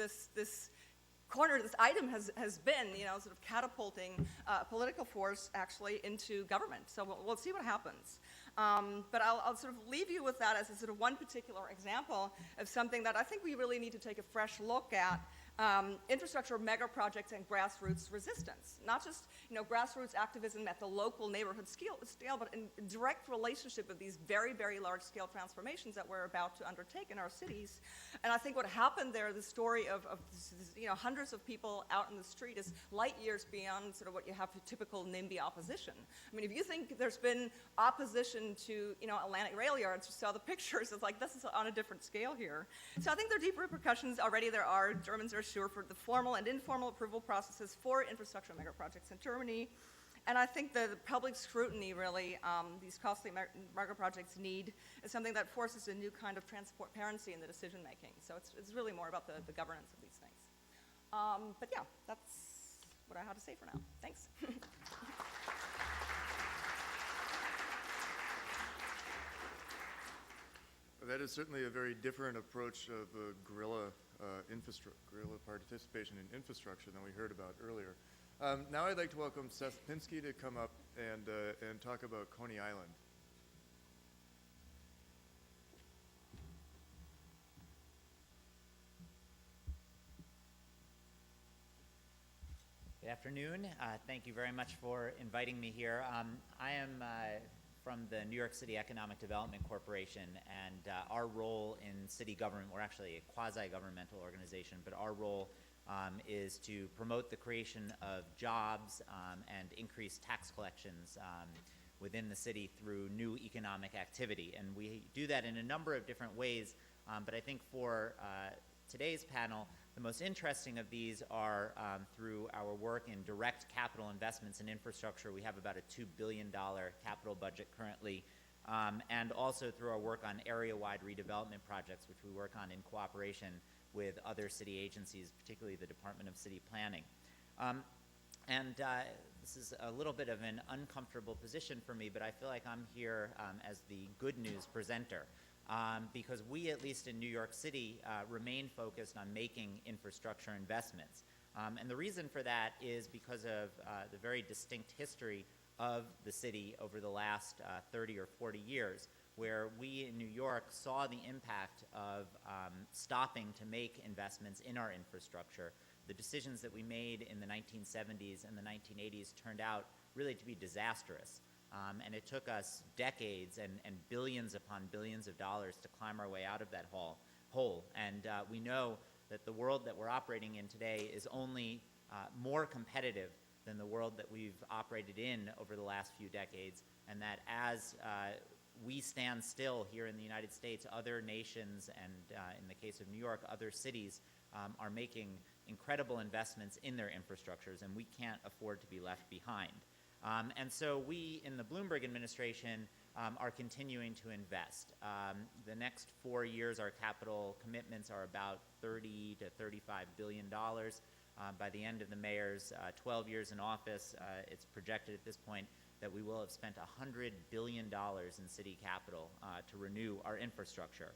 item has been, you know, sort of catapulting political force actually into government. So we'll see what happens. But I'll sort of leave you with that as a sort of one particular example of something that I think we really need to take a fresh look at. Infrastructure mega projects and grassroots resistance. Not just, you know, grassroots activism at the local neighborhood scale, but in direct relationship with these very, very large scale transformations that we're about to undertake in our cities. And I think what happened there, the story of you know, hundreds of people out in the street, is light years beyond sort of what you have for typical NIMBY opposition. I mean, if you think there's been opposition to, you know, Atlantic rail yards, you saw the pictures, it's like this is on a different scale here. So I think there are deep repercussions already. Germans are sure for the formal and informal approval processes for infrastructure megaprojects in Germany. And I think the public scrutiny really these costly megaprojects need is something that forces a new kind of transparency in the decision making. So it's really more about the governance of these things. But yeah, that's what I had to say for now. Thanks. That is certainly a very different approach of guerrilla participation in infrastructure than we heard about earlier. Now I'd like to welcome Seth Pinsky to come up and talk about Coney Island. Good afternoon. Thank you very much for inviting me here. I am from the New York City Economic Development Corporation, and our role in city government, we're actually a quasi-governmental organization, but our role is to promote the creation of jobs and increase tax collections within the city through new economic activity. And we do that in a number of different ways, but I think for today's panel, the most interesting of these are through our work in direct capital investments in infrastructure. We have about a $2 billion capital budget currently, and also through our work on area-wide redevelopment projects, which we work on in cooperation with other city agencies, particularly the Department of City Planning. This is a little bit of an uncomfortable position for me, but I feel like I'm here as the good news presenter. Because we, at least in New York City, remain focused on making infrastructure investments. And the reason for that is because of the very distinct history of the city over the last 30 or 40 years, where we in New York saw the impact of stopping to make investments in our infrastructure. The decisions that we made in the 1970s and the 1980s turned out really to be disastrous. And it took us decades and billions upon billions of dollars to climb our way out of that hole. And we know that the world that we're operating in today is only more competitive than the world that we've operated in over the last few decades, and that as we stand still here in the United States, other nations and, in the case of New York, other cities are making incredible investments in their infrastructures, and we can't afford to be left behind. And so we in the Bloomberg administration are continuing to invest. The next 4 years, our capital commitments are about $30 to $35 billion. By the end of the mayor's 12 years in office, it's projected at this point that we will have spent $100 billion in city capital to renew our infrastructure.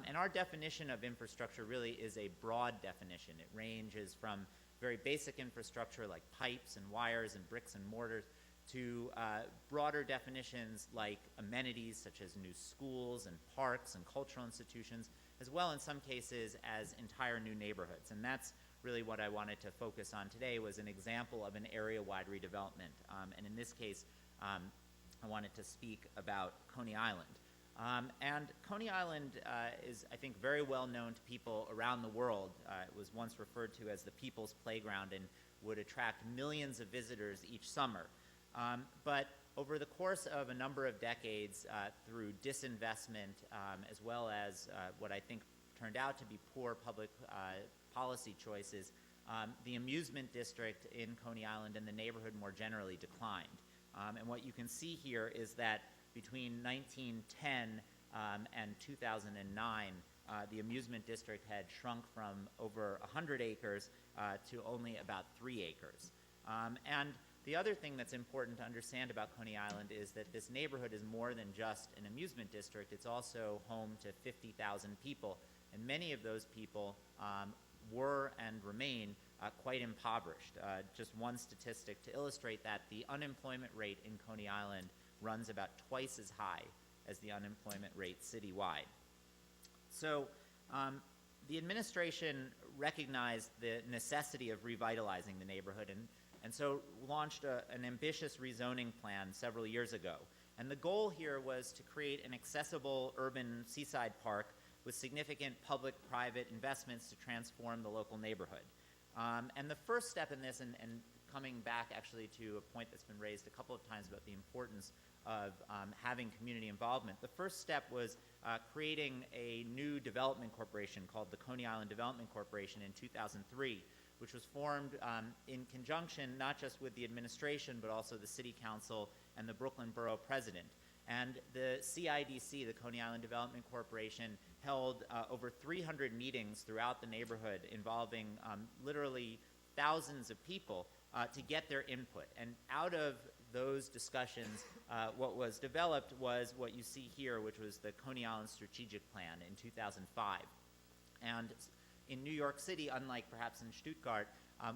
And our definition of infrastructure really is a broad definition. It ranges from very basic infrastructure like pipes and wires and bricks and mortars to broader definitions like amenities such as new schools and parks and cultural institutions, as well in some cases as entire new neighborhoods. And that's really what I wanted to focus on today, was an example of an area-wide redevelopment. And in this case, I wanted to speak about Coney Island. And Coney Island is, I think, very well known to people around the world. It was once referred to as the People's Playground and would attract millions of visitors each summer. But over the course of a number of decades, through disinvestment, as well as what I think turned out to be poor public policy choices, the amusement district in Coney Island and the neighborhood more generally declined. And what you can see here is that between 1910 and 2009, the amusement district had shrunk from over 100 acres to only about 3 acres. And the other thing that's important to understand about Coney Island is that this neighborhood is more than just an amusement district. It's also home to 50,000 people, and many of those people were and remain quite impoverished. Just one statistic to illustrate that: the unemployment rate in Coney Island runs about twice as high as the unemployment rate citywide. So the administration recognized the necessity of revitalizing the neighborhood and so launched an ambitious rezoning plan several years ago. And the goal here was to create an accessible urban seaside park with significant public-private investments to transform the local neighborhood. And the first step in this, and coming back actually to a point that's been raised a couple of times about the importance of having community involvement, the first step was creating a new development corporation called the Coney Island Development Corporation in 2003, which was formed in conjunction not just with the administration but also the city council and the Brooklyn Borough president. And the CIDC, the Coney Island Development Corporation, held over 300 meetings throughout the neighborhood involving literally thousands of people to get their input. And out of those discussions, what was developed was what you see here, which was the Coney Island Strategic Plan in 2005. And in New York City, unlike perhaps in Stuttgart,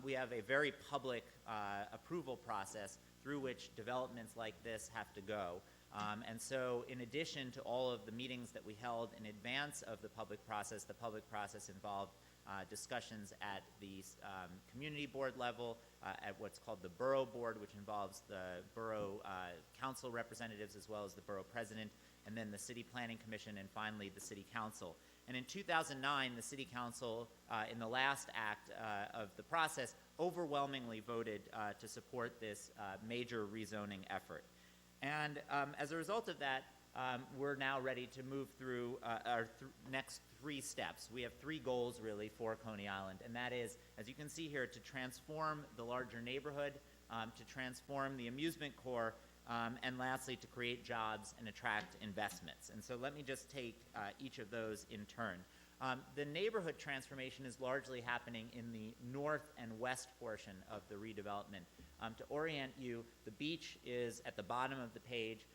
we have a very public approval process through which developments like this have to go. And so in addition to all of the meetings that we held in advance of the public process involved discussions at the community board level, at what's called the borough board, which involves the borough council representatives as well as the borough president, and then the city planning commission, and finally the city council. And in 2009, the city council, in the last act of the process, overwhelmingly voted to support this major rezoning effort. And as a result of that, we're now ready to move through our next 3 steps. We have 3 goals, really, for Coney Island, and that is, as you can see here, to transform the larger neighborhood, to transform the amusement core, and lastly, to create jobs and attract investments. And so let me just take each of those in turn. The neighborhood transformation is largely happening in the north and west portion of the redevelopment. To orient you, the beach is at the bottom of the page.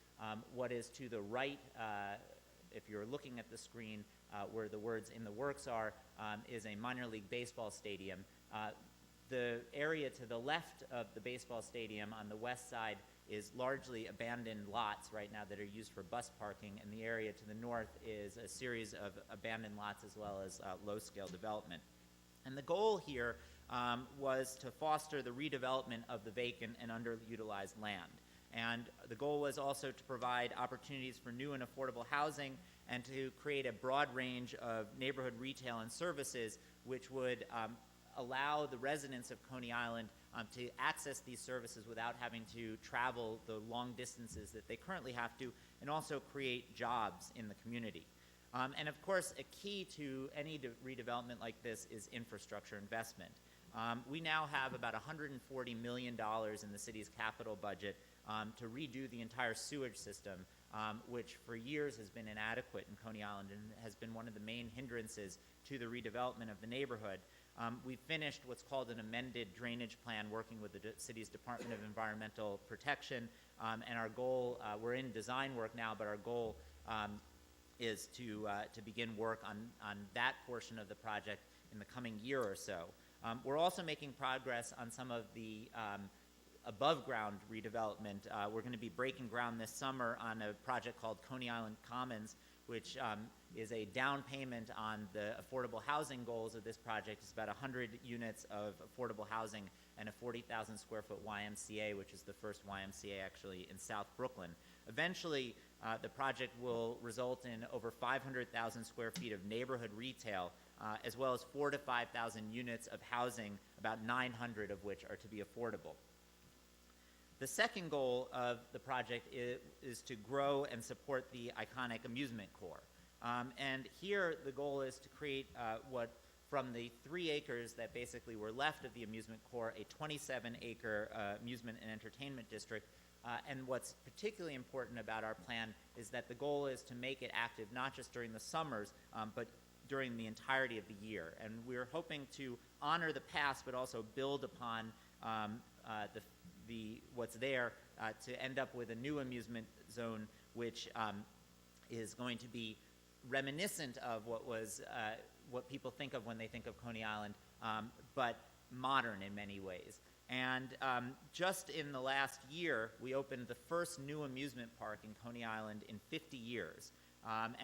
What is to the right, if you're looking at the screen where the words "in the works" are, is a minor league baseball stadium. The area to the left of the baseball stadium on the west side is largely abandoned lots right now that are used for bus parking, and the area to the north is a series of abandoned lots as well as low-scale development. And the goal here was to foster the redevelopment of the vacant and underutilized land. And the goal was also to provide opportunities for new and affordable housing and to create a broad range of neighborhood retail and services which would allow the residents of Coney Island to access these services without having to travel the long distances that they currently have to, and also create jobs in the community. And of course, a key to any redevelopment like this is infrastructure investment. We now have about $140 million in the city's capital budget to redo the entire sewage system, which for years has been inadequate in Coney Island and has been one of the main hindrances to the redevelopment of the neighborhood. We finished what's called an amended drainage plan working with the city's Department of Environmental Protection, and our goal, we're in design work now, but our goal is to begin work on that portion of the project in the coming year or so. We're also making progress on some of the above-ground redevelopment. We're going to be breaking ground this summer on a project called Coney Island Commons, which is a down payment on the affordable housing goals of this project. It's about 100 units of affordable housing and a 40,000 square foot YMCA, which is the first YMCA actually in South Brooklyn. Eventually, the project will result in over 500,000 square feet of neighborhood retail, as well as 4,000 to 5,000 units of housing, about 900 of which are to be affordable. The second goal of the project is to grow and support the iconic amusement core. And here the goal is to create what, from the 3 acres that basically were left of the amusement core, a 27-acre amusement and entertainment district. And what's particularly important about our plan is that the goal is to make it active not just during the summers, but during the entirety of the year. And we're hoping to honor the past, but also build upon what's there to end up with a new amusement zone, which is going to be reminiscent of what people think of when they think of Coney Island, but modern in many ways. And just in the last year, we opened the first new amusement park in Coney Island in 50 years.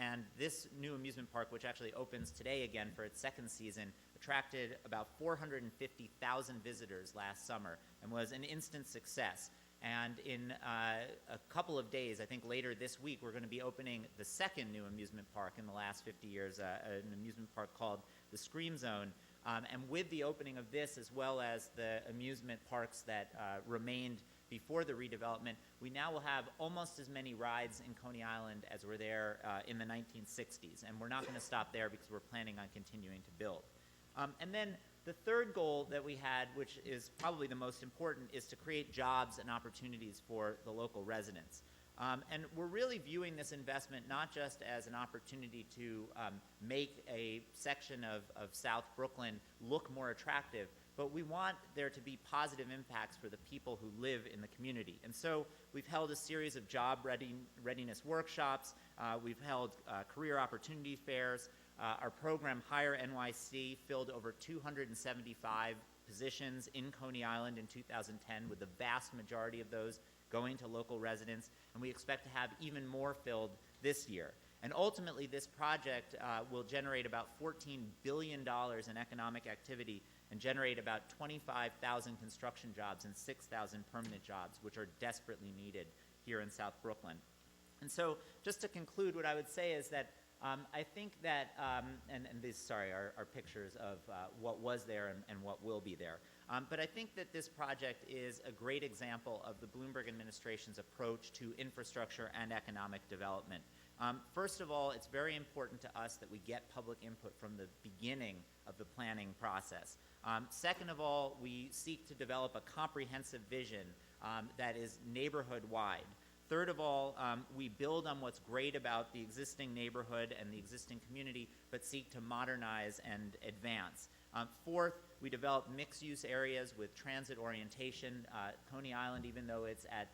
And this new amusement park, which actually opens today again for its second season, attracted about 450,000 visitors last summer and was an instant success. And in a couple of days, I think later this week, we're going to be opening the second new amusement park in the last 50 years, an amusement park called the Scream Zone. And with the opening of this, as well as the amusement parks that remained before the redevelopment, we now will have almost as many rides in Coney Island as were there in the 1960s. And we're not going to stop there because we're planning on continuing to build. And then the third goal that we had, which is probably the most important, is to create jobs and opportunities for the local residents. And we're really viewing this investment not just as an opportunity to make a section of South Brooklyn look more attractive, but we want there to be positive impacts for the people who live in the community. And so we've held a series of job readiness workshops. We've held career opportunity fairs. Our program, Hire NYC, filled over 275 positions in Coney Island in 2010, with the vast majority of those going to local residents, and we expect to have even more filled this year. And ultimately, this project will generate about $14 billion in economic activity and generate about 25,000 construction jobs and 6,000 permanent jobs, which are desperately needed here in South Brooklyn. And so just to conclude, what I would say is that I think that, and these, sorry, are pictures of what was there and what will be there. But I think that this project is a great example of the Bloomberg administration's approach to infrastructure and economic development. First of all, it's very important to us that we get public input from the beginning of the planning process. Second of all, we seek to develop a comprehensive vision that is neighborhood-wide. Third of all, we build on what's great about the existing neighborhood and the existing community, but seek to modernize and advance. Fourth, we develop mixed-use areas with transit orientation. Coney Island, even though it's at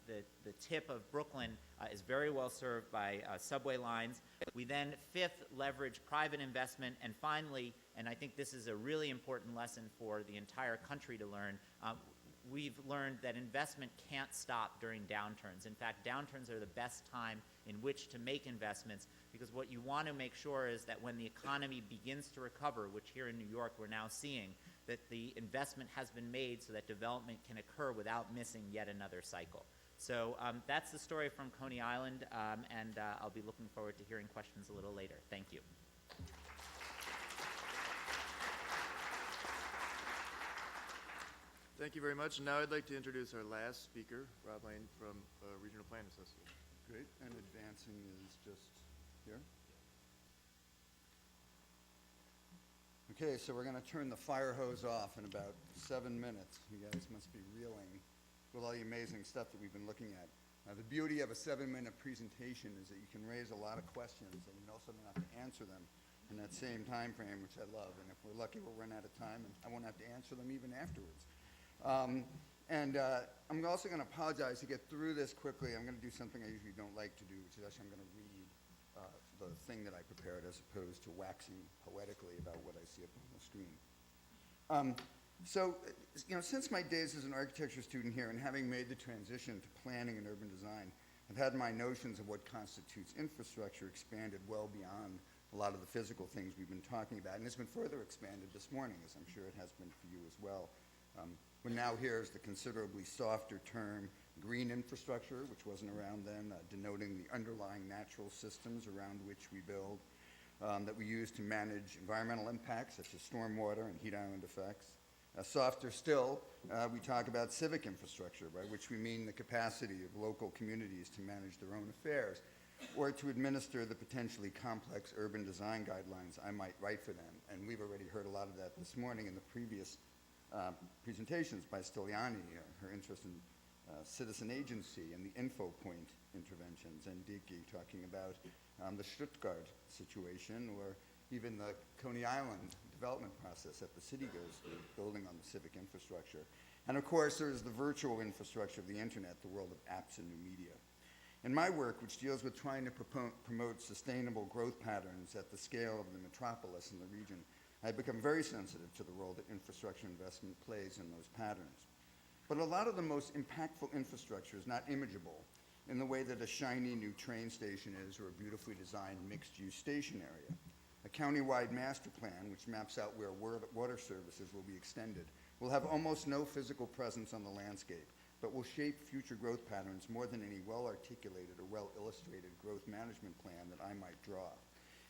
the tip of Brooklyn, is very well served by subway lines. We then, fifth, leverage private investment. And finally, and I think this is a really important lesson for the entire country to learn, we've learned that investment can't stop during downturns. In fact, downturns are the best time in which to make investments, because what you want to make sure is that when the economy begins to recover, which here in New York we're now seeing, that the investment has been made so that development can occur without missing yet another cycle. So that's the story from Coney Island, and I'll be looking forward to hearing questions a little later. Thank you. Thank you very much. And now I'd like to introduce our last speaker, Rob Lane from Regional Plan Association. Great, and advancing is just here? Okay, so we're going to turn the fire hose off in about 7 minutes. You guys must be reeling with all the amazing stuff that we've been looking at. The beauty of a 7-minute presentation is that you can raise a lot of questions and you also don't have to answer them in that same time frame, which I love. And if we're lucky, we'll run out of time and I won't have to answer them even afterwards. I'm also going to apologize to get through this quickly. I'm going to do something I usually don't like to do, which is actually I'm going to read the thing that I prepared as opposed to waxing poetically about what I see up on the screen. Since my days as an architecture student here and having made the transition to planning and urban design, I've had my notions of what constitutes infrastructure expanded well beyond a lot of the physical things we've been talking about. And it's been further expanded this morning, as I'm sure it has been for you as well. We're now here is the considerably softer term green infrastructure, which wasn't around then, denoting the underlying natural systems around which we build, that we use to manage environmental impacts such as stormwater and heat island effects. Softer still, we talk about civic infrastructure, by which we mean the capacity of local communities to manage their own affairs or to administer the potentially complex urban design guidelines I might write for them. And we've already heard a lot of that this morning in the previous presentations by Stoliani, her interest in citizen agency and the info point interventions, and Diki talking about the Stuttgart situation, or even the Coney Island development process that the city goes through, building on the civic infrastructure. And of course, there's the virtual infrastructure of the internet, the world of apps and new media. In my work, which deals with trying to promote sustainable growth patterns at the scale of the metropolis and the region, I've become very sensitive to the role that infrastructure investment plays in those patterns. But a lot of the most impactful infrastructure is not imageable in the way that a shiny new train station is, or a beautifully designed mixed-use station area. A county-wide master plan, which maps out where water services will be extended, will have almost no physical presence on the landscape, but will shape future growth patterns more than any well-articulated or well-illustrated growth management plan that I might draw.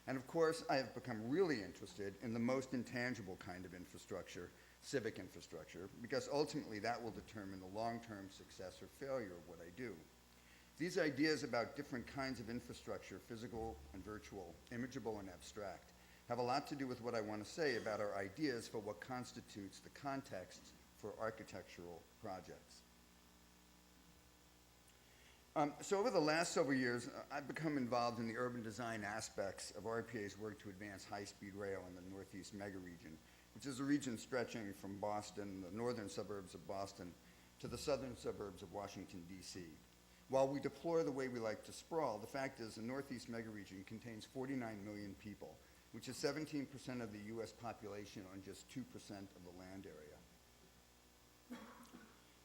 And of course, I have become really interested in the most intangible kind of infrastructure, civic infrastructure, because ultimately that will determine the long-term success or failure of what I do. These ideas about different kinds of infrastructure, physical and virtual, imageable and abstract, have a lot to do with what I want to say about our ideas for what constitutes the context for architectural projects. So over the last several years, I've become involved in the urban design aspects of RPA's work to advance high-speed rail in the Northeast megaregion, which is a region stretching from Boston, the northern suburbs of Boston, to the southern suburbs of Washington, D.C. While we deplore the way we like to sprawl, the fact is the Northeast megaregion contains 49 million people, which is 17% of the U.S. population on just 2% of the land area.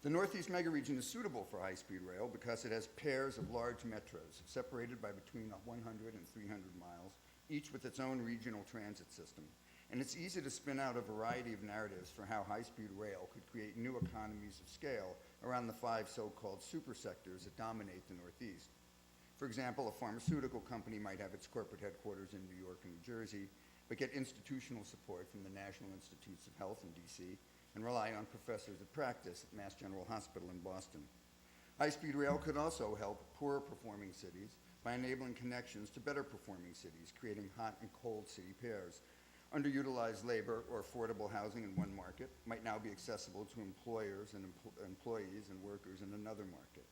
The Northeast megaregion is suitable for high-speed rail because it has pairs of large metros separated by between 100 and 300 miles, each with its own regional transit system. And it's easy to spin out a variety of narratives for how high-speed rail could create new economies of scale around the 5 so-called super sectors that dominate the Northeast. For example, a pharmaceutical company might have its corporate headquarters in New York and New Jersey, but get institutional support from the National Institutes of Health in D.C., and rely on professors of practice at Mass General Hospital in Boston. High-speed rail could also help poorer performing cities by enabling connections to better performing cities, creating hot and cold city pairs. Underutilized labor or affordable housing in one market might now be accessible to employers and employees and workers in another market.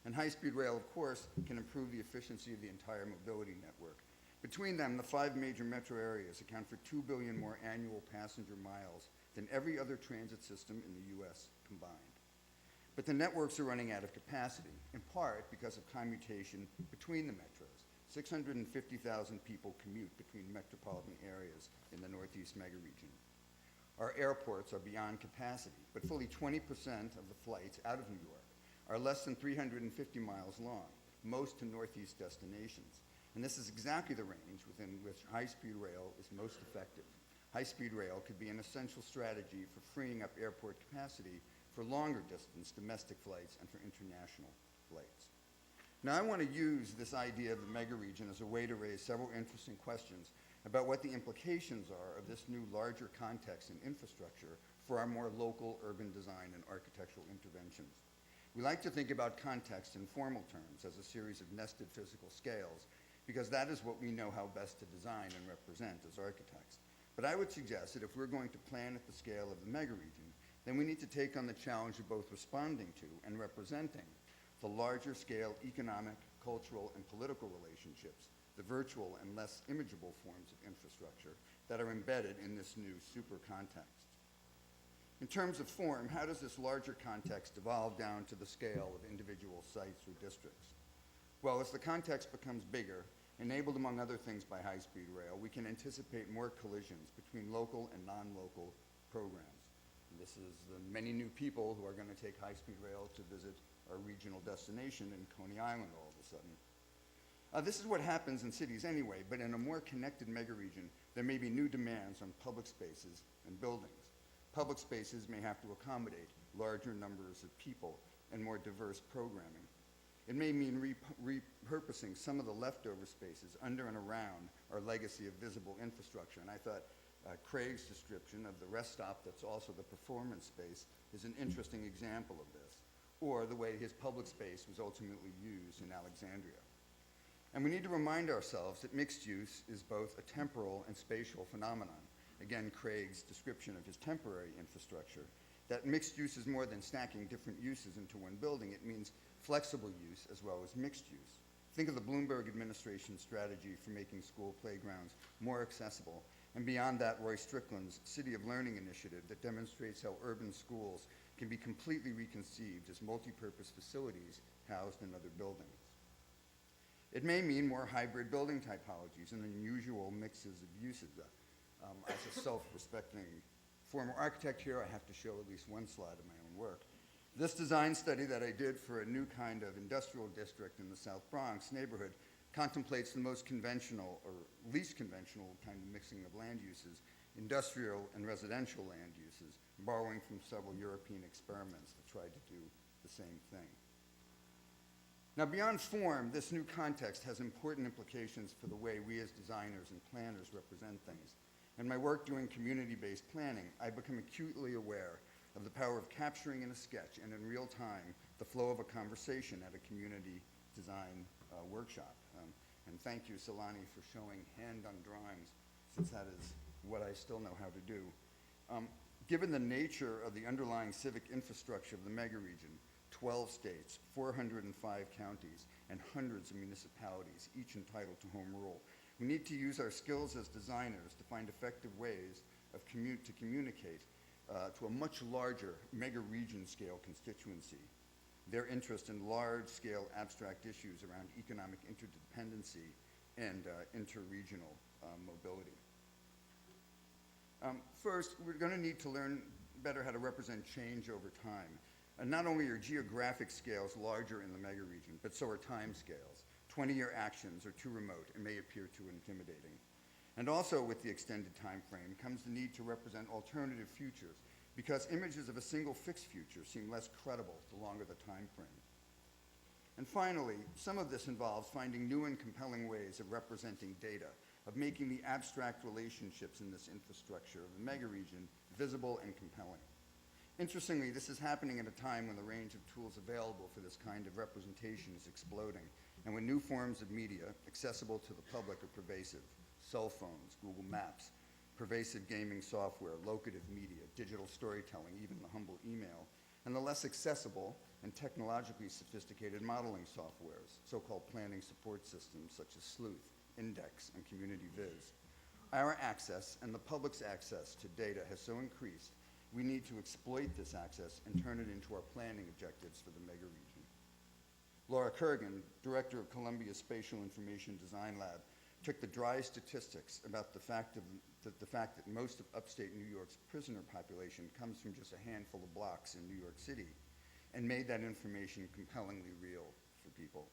And high-speed rail, of course, can improve the efficiency of the entire mobility network. Between them, the 5 major metro areas account for 2 billion more annual passenger miles than every other transit system in the U.S. combined. But the networks are running out of capacity, in part because of commutation between the metros. 650,000 people commute between metropolitan areas in the Northeast megaregion. Our airports are beyond capacity, but fully 20% of the flights out of New York are less than 350 miles long, most to Northeast destinations. And this is exactly the range within which high-speed rail is most effective. High-speed rail could be an essential strategy for freeing up airport capacity for longer distance domestic flights and for international flights. Now, I want to use this idea of the megaregion as a way to raise several interesting questions about what the implications are of this new larger context and infrastructure for our more local urban design and architectural interventions. We like to think about context in formal terms as a series of nested physical scales because that is what we know how best to design and represent as architects. But I would suggest that if we're going to plan at the scale of the megaregion, then we need to take on the challenge of both responding to and representing the larger scale economic, cultural, and political relationships, the virtual and less imageable forms of infrastructure that are embedded in this new super context. In terms of form, how does this larger context evolve down to the scale of individual sites or districts? Well, as the context becomes bigger, enabled among other things by high-speed rail, we can anticipate more collisions between local and non-local programs. And this is the many new people who are going to take high-speed rail to visit our regional destination in Coney Island all of a sudden. This is what happens in cities anyway, but in a more connected megaregion, there may be new demands on public spaces and buildings. Public spaces may have to accommodate larger numbers of people and more diverse programming. It may mean repurposing some of the leftover spaces under and around our legacy of visible infrastructure. And I thought Craig's description of the rest stop that's also the performance space is an interesting example of this, or the way his public space was ultimately used in Alexandria. And we need to remind ourselves that mixed use is both a temporal and spatial phenomenon. Again, Craig's description of his temporary infrastructure, that mixed use is more than stacking different uses into one building. It means flexible use as well as mixed use. Think of the Bloomberg administration's strategy for making school playgrounds more accessible, and beyond that, Roy Strickland's City of Learning initiative that demonstrates how urban schools can be completely reconceived as multi-purpose facilities housed in other buildings. It may mean more hybrid building typologies and unusual mixes of uses. As a self-respecting former architect here, I have to show at least one slide of my own work. This design study that I did for a new kind of industrial district in the South Bronx neighborhood contemplates the most conventional or least conventional kind of mixing of land uses, industrial and residential land uses, borrowing from several European experiments that tried to do the same thing. Now, beyond form, this new context has important implications for the way we as designers and planners represent things. In my work doing community-based planning, I've become acutely aware of the power of capturing in a sketch and in real time the flow of a conversation at a community design workshop. And thank you, Solani, for showing hand-on drawings, since that is what I still know how to do. Given the nature of the underlying civic infrastructure of the megaregion, 12 states, 405 counties, and hundreds of municipalities, each entitled to home rule, we need to use our skills as designers to find effective ways to communicate to a much larger mega-region scale constituency their interest in large-scale abstract issues around economic interdependency and interregional mobility. First, we're going to need to learn better how to represent change over time. And not only are geographic scales larger in the megaregion, but so are time scales. 20-year actions are too remote and may appear too intimidating. And also with the extended time frame comes the need to represent alternative futures, because images of a single fixed future seem less credible the longer the time frame. And finally, some of this involves finding new and compelling ways of representing data, of making the abstract relationships in this infrastructure of the megaregion visible and compelling. Interestingly, this is happening at a time when the range of tools available for this kind of representation is exploding, and when new forms of media accessible to the public are pervasive. Cell phones, Google Maps, pervasive gaming software, locative media, digital storytelling, even the humble email, and the less accessible and technologically sophisticated modeling softwares, so-called planning support systems such as Sleuth, Index, and Community Viz. Our access and the public's access to data has so increased, we need to exploit this access and turn it into our planning objectives for the megaregion. Laura Kurgan, director of Columbia's Spatial Information Design Lab, took the dry statistics about the fact that most of upstate New York's prisoner population comes from just a handful of blocks in New York City and made that information compellingly real for people.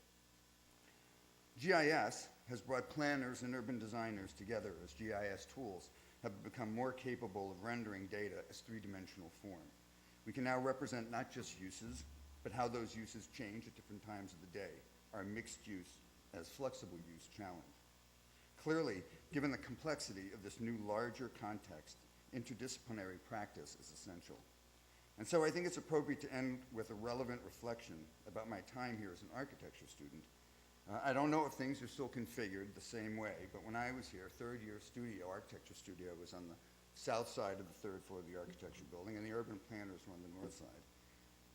GIS has brought planners and urban designers together as GIS tools have become more capable of rendering data as three-dimensional form. We can now represent not just uses, but how those uses change at different times of the day, our mixed use as flexible use challenge. Clearly, given the complexity of this new larger context, interdisciplinary practice is essential. And so I think it's appropriate to end with a relevant reflection about my time here as an architecture student. I don't know if things are still configured the same way, but when I was here, third-year studio, architecture studio, was on the south side of the third floor of the architecture building, and the urban planners were on the north side.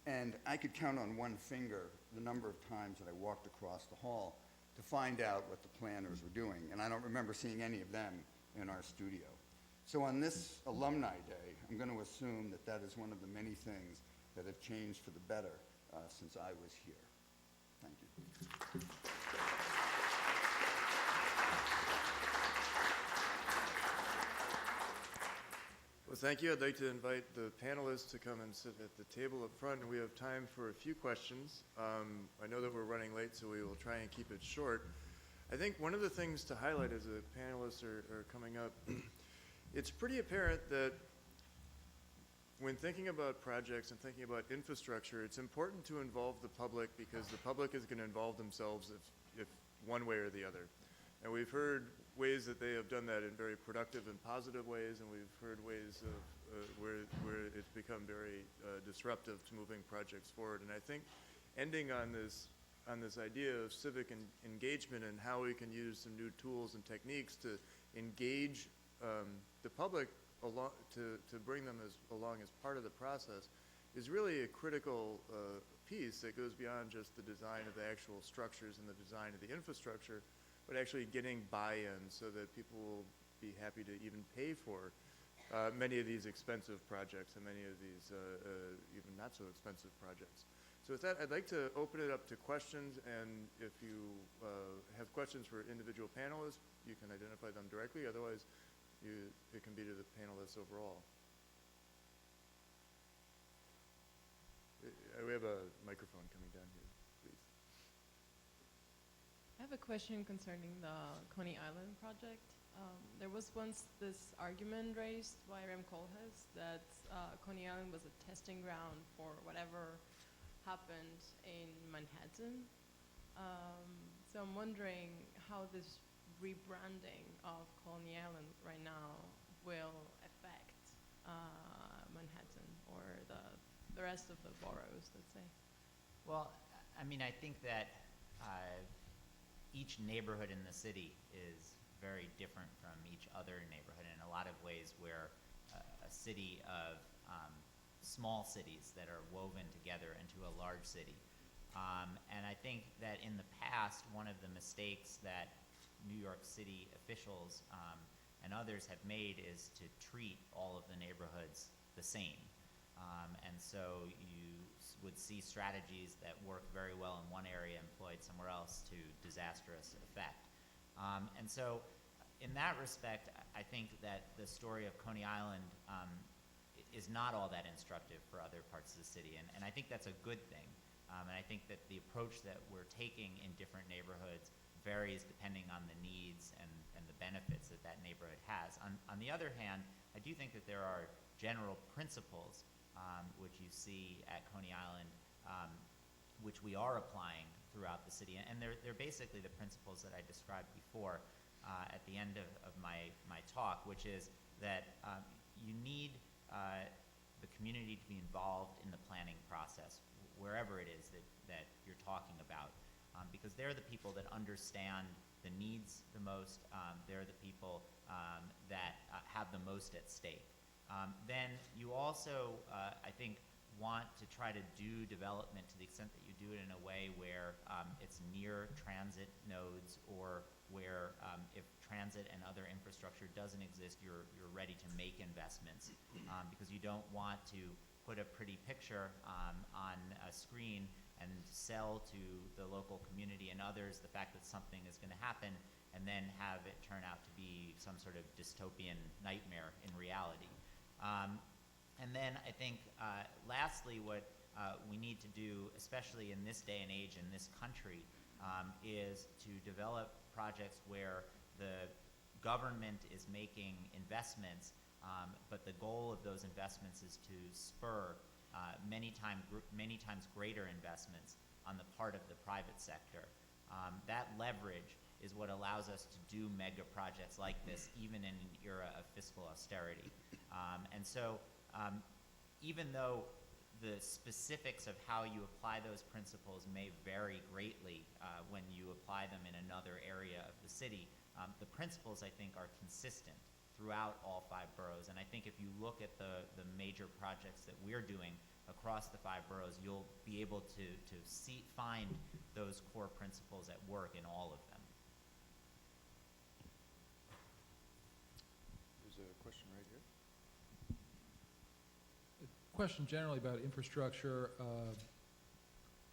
And I could count on one finger the number of times that I walked across the hall to find out what the planners were doing, and I don't remember seeing any of them in our studio. So on this Alumni Day, I'm going to assume that that is one of the many things that have changed for the better since I was here. Thank you. Well, thank you. I'd like to invite the panelists to come and sit at the table up front, and we have time for a few questions. I know that we're running late, so we will try and keep it short. I think one of the things to highlight as the panelists are coming up, it's pretty apparent that when thinking about projects and thinking about infrastructure, it's important to involve the public because the public is going to involve themselves if one way or the other. And we've heard ways that they have done that in very productive and positive ways, and we've heard ways of where it's become very disruptive to moving projects forward. And I think ending on this idea of civic engagement and how we can use some new tools and techniques to engage the public to bring them along as part of the process is really a critical piece that goes beyond just the design of the actual structures and the design of the infrastructure, but actually getting buy-in so that people will be happy to even pay for many of these expensive projects and many of these even not so expensive projects. So with that, I'd like to open it up to questions, and if you have questions for individual panelists, you can identify them directly. Otherwise, it can be to the panelists overall. We have a microphone coming down here, please. I have a question concerning the Coney Island project. There was once this argument raised by Rem Koolhaas that Coney Island was a testing ground for whatever happened in Manhattan. So I'm wondering how this rebranding of Coney Island right now will affect Manhattan or the rest of the boroughs, let's say. Well, I mean, I think that each neighborhood in the city is very different from each other neighborhood in a lot of ways, where a city of small cities that are woven together into a large city. And I think that in the past, one of the mistakes that New York City officials and others have made is to treat all of the neighborhoods the same. And so you would see strategies that work very well in one area employed somewhere else to disastrous effect. And so in that respect, I think that the story of Coney Island is not all that instructive for other parts of the city. And I think that's a good thing. And I think that the approach that we're taking in different neighborhoods varies depending on the needs and the benefits that that neighborhood has. On the other hand, I do think that there are general principles which you see at Coney Island, which we are applying throughout the city. And they're basically the principles that I described before at the end of my talk, which is that you need the community to be involved in the planning process, wherever it is that you're talking about, because they're the people that understand the needs the most. They're the people that have the most at stake. Then you also, I think, want to try to do development to the extent that you do it in a way where it's near transit nodes, or where if transit and other infrastructure doesn't exist, you're ready to make investments, because you don't want to put a pretty picture on a screen and sell to the local community and others the fact that something is going to happen, and then have it turn out to be some sort of dystopian nightmare in reality. And then I think, lastly, what we need to do, especially in this day and age in this country, is to develop projects where the government is making investments, but the goal of those investments is to spur many times greater investments on the part of the private sector. That leverage is what allows us to do mega projects like this, even in an era of fiscal austerity. And so even though the specifics of how you apply those principles may vary greatly when you apply them in another area of the city. The principles, I think, are consistent throughout all 5 boroughs. And I think if you look at the major projects that we're doing across the 5 boroughs, you'll be able to find those core principles at work in all of them. There's a question right here. Question generally about infrastructure.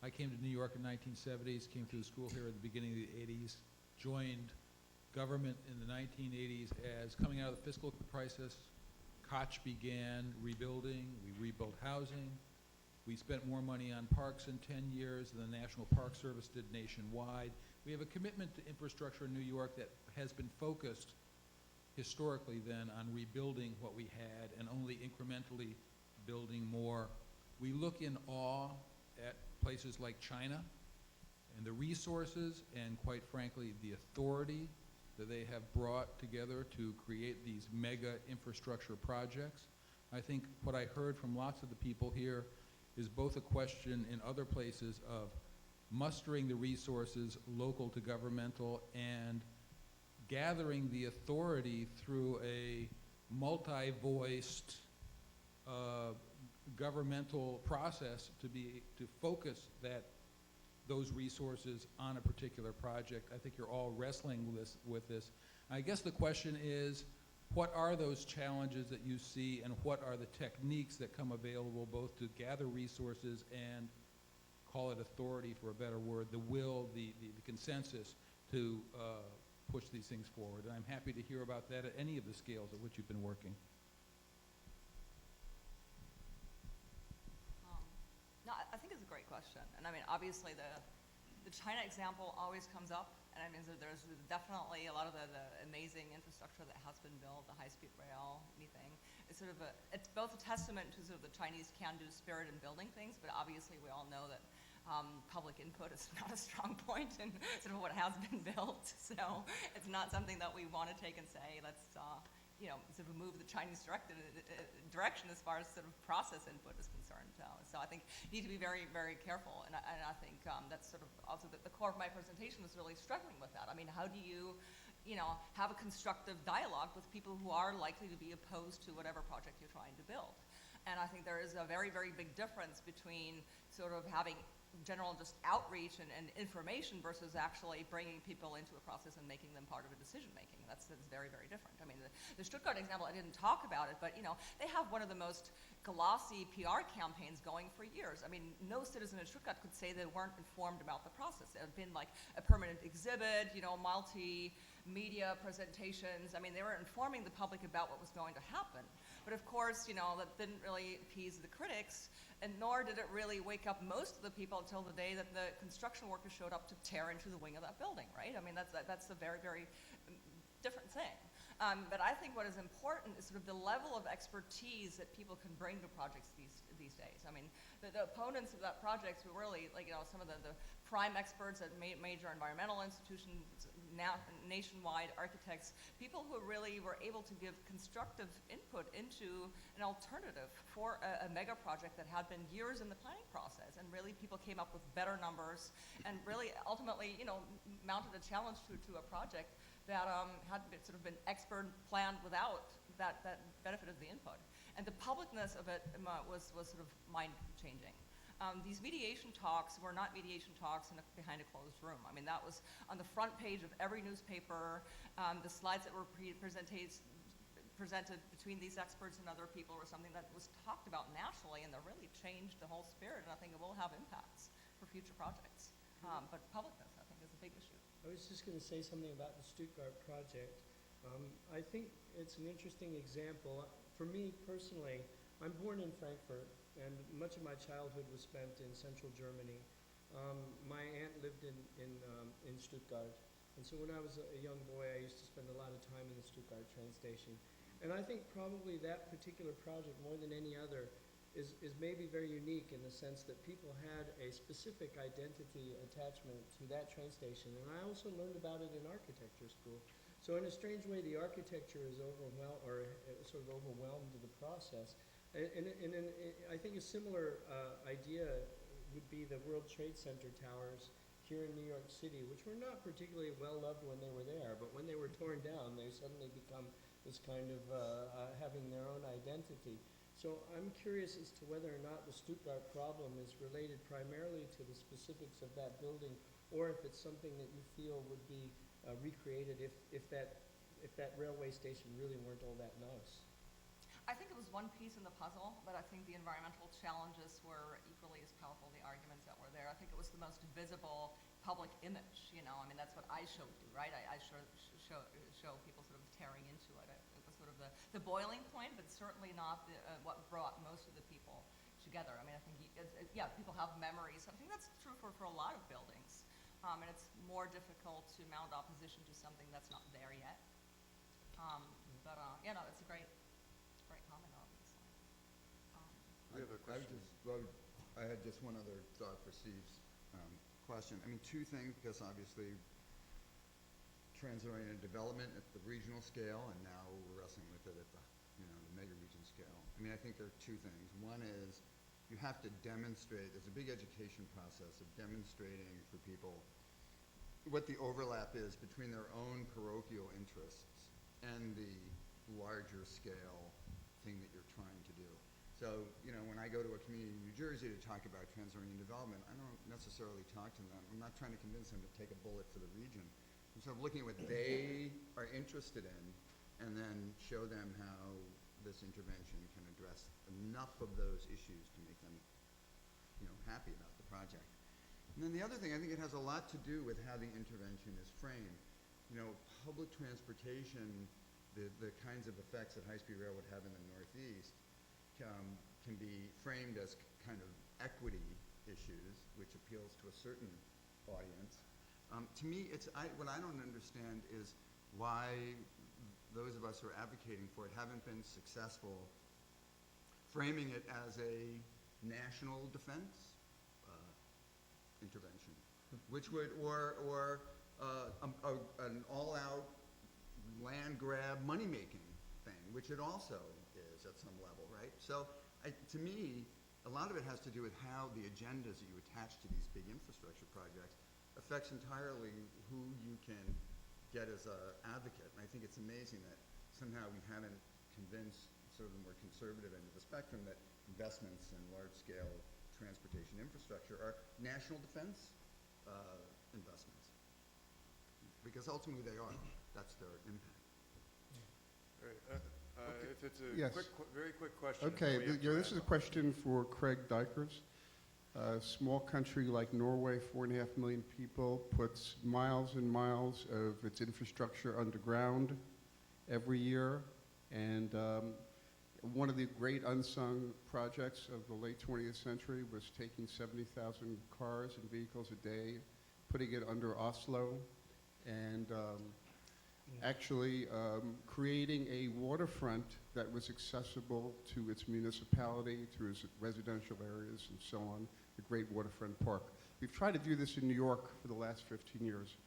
I came to New York in the 1970s, came through the school here at the beginning of the 80s, joined government in the 1980s as coming out of the fiscal crisis. Koch began rebuilding. We rebuilt housing. We spent more money on parks in 10 years than the National Park Service did nationwide. We have a commitment to infrastructure in New York that has been focused historically then on rebuilding what we had and only incrementally building more. We look in awe at places like China and the resources and, quite frankly, the authority that they have brought together to create these mega infrastructure projects. I think what I heard from lots of the people here is both a question in other places of mustering the resources local to governmental and gathering the authority through a multi-voiced governmental process to focus those resources on a particular project. I think you're all wrestling with this. I guess the question is, what are those challenges that you see, and what are the techniques that come available both to gather resources and, call it authority for a better word, the will, the consensus to push these things forward? And I'm happy to hear about that at any of the scales at which you've been working. No, I think it's a great question. And I mean, obviously the China example always comes up. And I mean, there's definitely a lot of the amazing infrastructure that has been built, the high-speed rail, anything. It's sort of it's both a testament to sort of the Chinese can-do spirit in building things, but obviously we all know that public input is not a strong point in sort of what has been built. So it's not something that we want to take and say, let's sort of move the Chinese direction as far as sort of process input is concerned. So I think you need to be very, very careful. And I think that's sort of also the core of my presentation was really struggling with that. I mean, how do you have a constructive dialogue with people who are likely to be opposed to whatever project you're trying to build? And I think there is a very, very big difference between sort of having general just outreach and information versus actually bringing people into a process and making them part of a decision making. That's very, very different. I mean, the Stuttgart example, I didn't talk about it, but they have one of the most glossy PR campaigns going for years. I mean, no citizen in Stuttgart could say they weren't informed about the process. It had been like a permanent exhibit, multimedia presentations. I mean, they were informing the public about what was going to happen. But of course, that didn't really appease the critics, and nor did it really wake up most of the people until the day that the construction workers showed up to tear into the wing of that building, right? I mean, that's a very, very different thing. But I think what is important is sort of the level of expertise that people can bring to projects these days. I mean, the opponents of that project were really some of the prime experts at major environmental institutions, nationwide architects, people who really were able to give constructive input into an alternative for a mega project that had been years in the planning process. And really people came up with better numbers and really ultimately, mounted a challenge to a project that had sort of been expert planned without that benefit of the input. And the publicness of it was sort of mind-changing. These mediation talks were not mediation talks behind a closed room. I mean, that was on the front page of every newspaper. The slides that were presented between these experts and other people were something that was talked about nationally, and that really changed the whole spirit, and I think it will have impacts for future projects. But publicness, I think, is a big issue. I was just going to say something about the Stuttgart project. I think it's an interesting example. For me personally, I'm born in Frankfurt, and much of my childhood was spent in central Germany. My aunt lived in Stuttgart, and so when I was a young boy, I used to spend a lot of time in the Stuttgart train station. And I think probably that particular project, more than any other, is maybe very unique in the sense that people had a specific identity attachment to that train station. And I also learned about it in architecture school. So in a strange way, the architecture is overwhelmed the process. I think a similar idea would be the World Trade Center towers here in New York City, which were not particularly well loved when they were there, but when they were torn down, they suddenly become this kind of having their own identity. So I'm curious as to whether or not the Stuttgart problem is related primarily to the specifics of that building, or if it's something that you feel would be recreated if that railway station really weren't all that nice. I think it was one piece in the puzzle, but I think the environmental challenges were equally as powerful, the arguments that were there. I think it was the most visible public image, you know, I mean, that's what I showed you, right? I show people sort of tearing into it. It was sort of the boiling point, but certainly not what brought most of the people together. I mean, I think, yeah, people have memories. I think that's true for a lot of buildings. And it's more difficult to mount opposition to something that's not there yet. Yeah, no, it's a great comment, obviously. We have a question. I had just one other thought for Steve's question. I mean, two things, because obviously transit-oriented development at the regional scale, and now we're wrestling with it at the, the mega region scale. I mean, I think there are two things. One is you have to demonstrate, there's a big education process of demonstrating for people what the overlap is between their own parochial interests and the larger scale thing that you're trying to do. So, when I go to a community in New Jersey to talk about transit-oriented development, I don't necessarily talk to them. I'm not trying to convince them to take a bullet for the region. I'm sort of looking at what they are interested in and then show them how this intervention can address enough of those issues to make them, happy about the project. And then the other thing, I think it has a lot to do with how the intervention is framed. Public transportation, the kinds of effects that high-speed rail would have in the Northeast can be framed as kind of equity issues, which appeals to a certain audience. To me, what I don't understand is why those of us who are advocating for it haven't been successful framing it as a national defense intervention, which would, or an all-out land grab money-making thing, which it also is at some level, right? So to me, a lot of it has to do with how the agendas that you attach to these big infrastructure projects affects entirely who you can get as an advocate. And I think it's amazing that somehow we haven't convinced sort of the more conservative end of the spectrum that investments in large-scale transportation infrastructure are national defense investments. Because ultimately they are. That's their impact. All right. If it's a Yes. very quick question. Okay, we have to this is a wrap up. question for Craig Dykers. A small country like Norway, 4.5 million people, puts miles and miles of its infrastructure underground every year. And one of the great unsung projects of the late 20th century was taking 70,000 cars and vehicles a day, putting it under Oslo, and actually creating a waterfront that was accessible to its municipality, through its residential areas and so on, the Great Waterfront Park. We've tried to do this in New York for the last 15 years.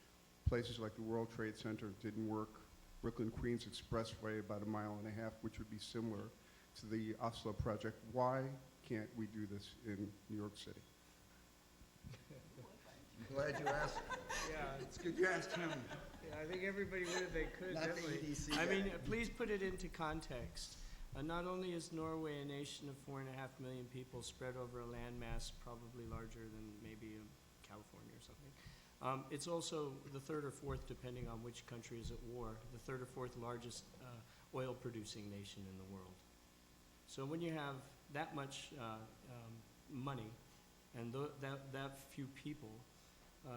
Places like the World Trade Center didn't work. Brooklyn-Queens Expressway, about 1.5 miles, which would be similar to the Oslo project. Why can't we do this in New York City? I'm glad you asked. Yeah. It's good you asked him. Yeah, I think everybody would if they could, Not the definitely. EDC I mean, guy. please put it into context. Not only is Norway a nation of 4.5 million people spread over a landmass probably larger than maybe California or something, it's also the third or fourth, depending on which country is at war, the third or fourth largest oil-producing nation in the world. So when you have that much money and that few people,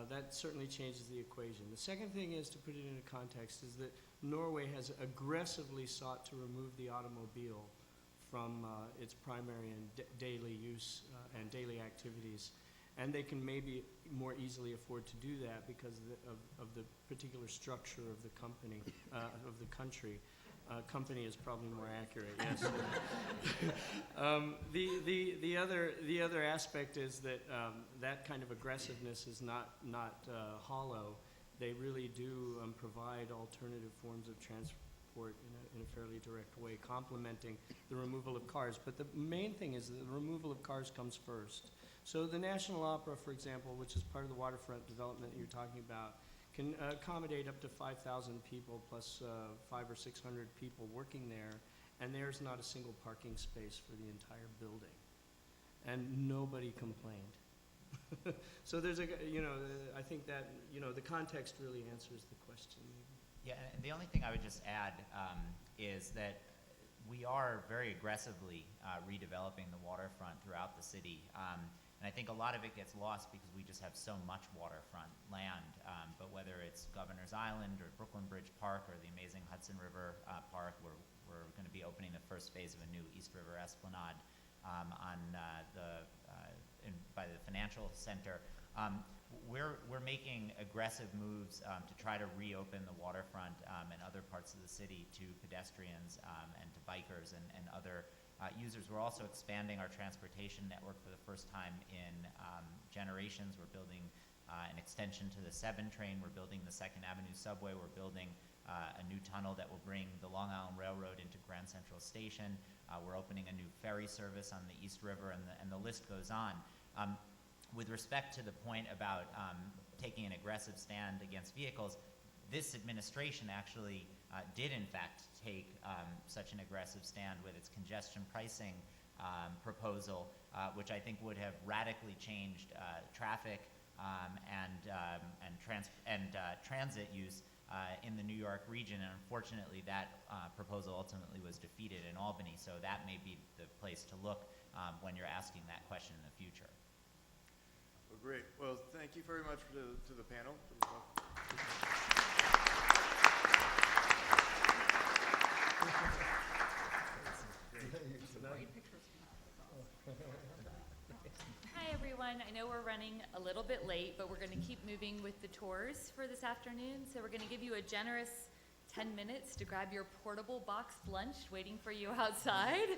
that certainly changes the equation. The second thing is, to put it into context, is that Norway has aggressively sought to remove the automobile from its primary and daily use and daily activities. And they can maybe more easily afford to do that because of the particular structure of the company, of the country. Company is probably more accurate, yes. The other aspect is that that kind of aggressiveness is not hollow. They really do provide alternative forms of transport transport in a fairly direct way, complementing the removal of cars. But the main thing is that the removal of cars comes first. So the National Opera, for example, which is part of the waterfront development that you're talking about, can accommodate up to 5,000 people plus 500 or 600 people working there, and there's not a single parking space for the entire building. And nobody complained. So there's I think that, the context really answers the question. Yeah, and the only thing I would just add is that we are very aggressively redeveloping the waterfront throughout the city. And I think a lot of it gets lost because we just have so much waterfront land. But whether it's Governor's Island or Brooklyn Bridge Park or the amazing Hudson River Park, where we're going to be opening the first phase of a new East River Esplanade by the financial center. We're making aggressive moves to try to reopen the waterfront and other parts of the city to pedestrians and to bikers and other users. We're also expanding our transportation network for the first time in generations. We're building an extension to the 7 train. We're building the 2nd Avenue subway. We're building a new tunnel that will bring the Long Island Railroad into Grand Central Station. We're opening a new ferry service on the East River, and the list goes on. With respect to the point about taking an aggressive stand against vehicles, this administration actually did in fact take such an aggressive stand with its congestion pricing proposal, which I think would have radically changed traffic and transit use in the New York region. And unfortunately, that proposal ultimately was defeated in Albany. So that may be the place to look when you're asking that question in the future. Well, great. Well, thank you very much to the panel. Hi everyone, I know we're running a little bit late, but we're going to keep moving with the tours for this afternoon. So we're going to give you a generous 10 minutes to grab your portable boxed lunch waiting for you outside.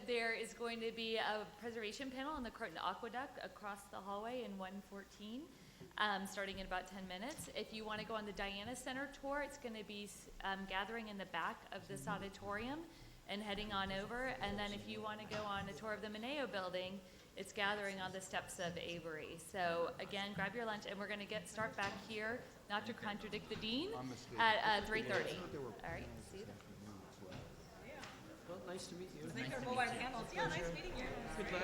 There is going to be a preservation panel on the Croton Aqueduct across the hallway in 114, starting in about 10 minutes. If you want to go on the Diana Center tour, it's going to be gathering in the back of this auditorium and heading on over. And then if you want to go on a tour of the Mineo building, it's gathering on the steps of Avery. So again, grab your lunch, and we're going to start back here, not to contradict the dean, at 3:30. All right, see you then. Well, nice to meet you. Thank you for mobile panels. Yeah, nice meeting you. Good luck.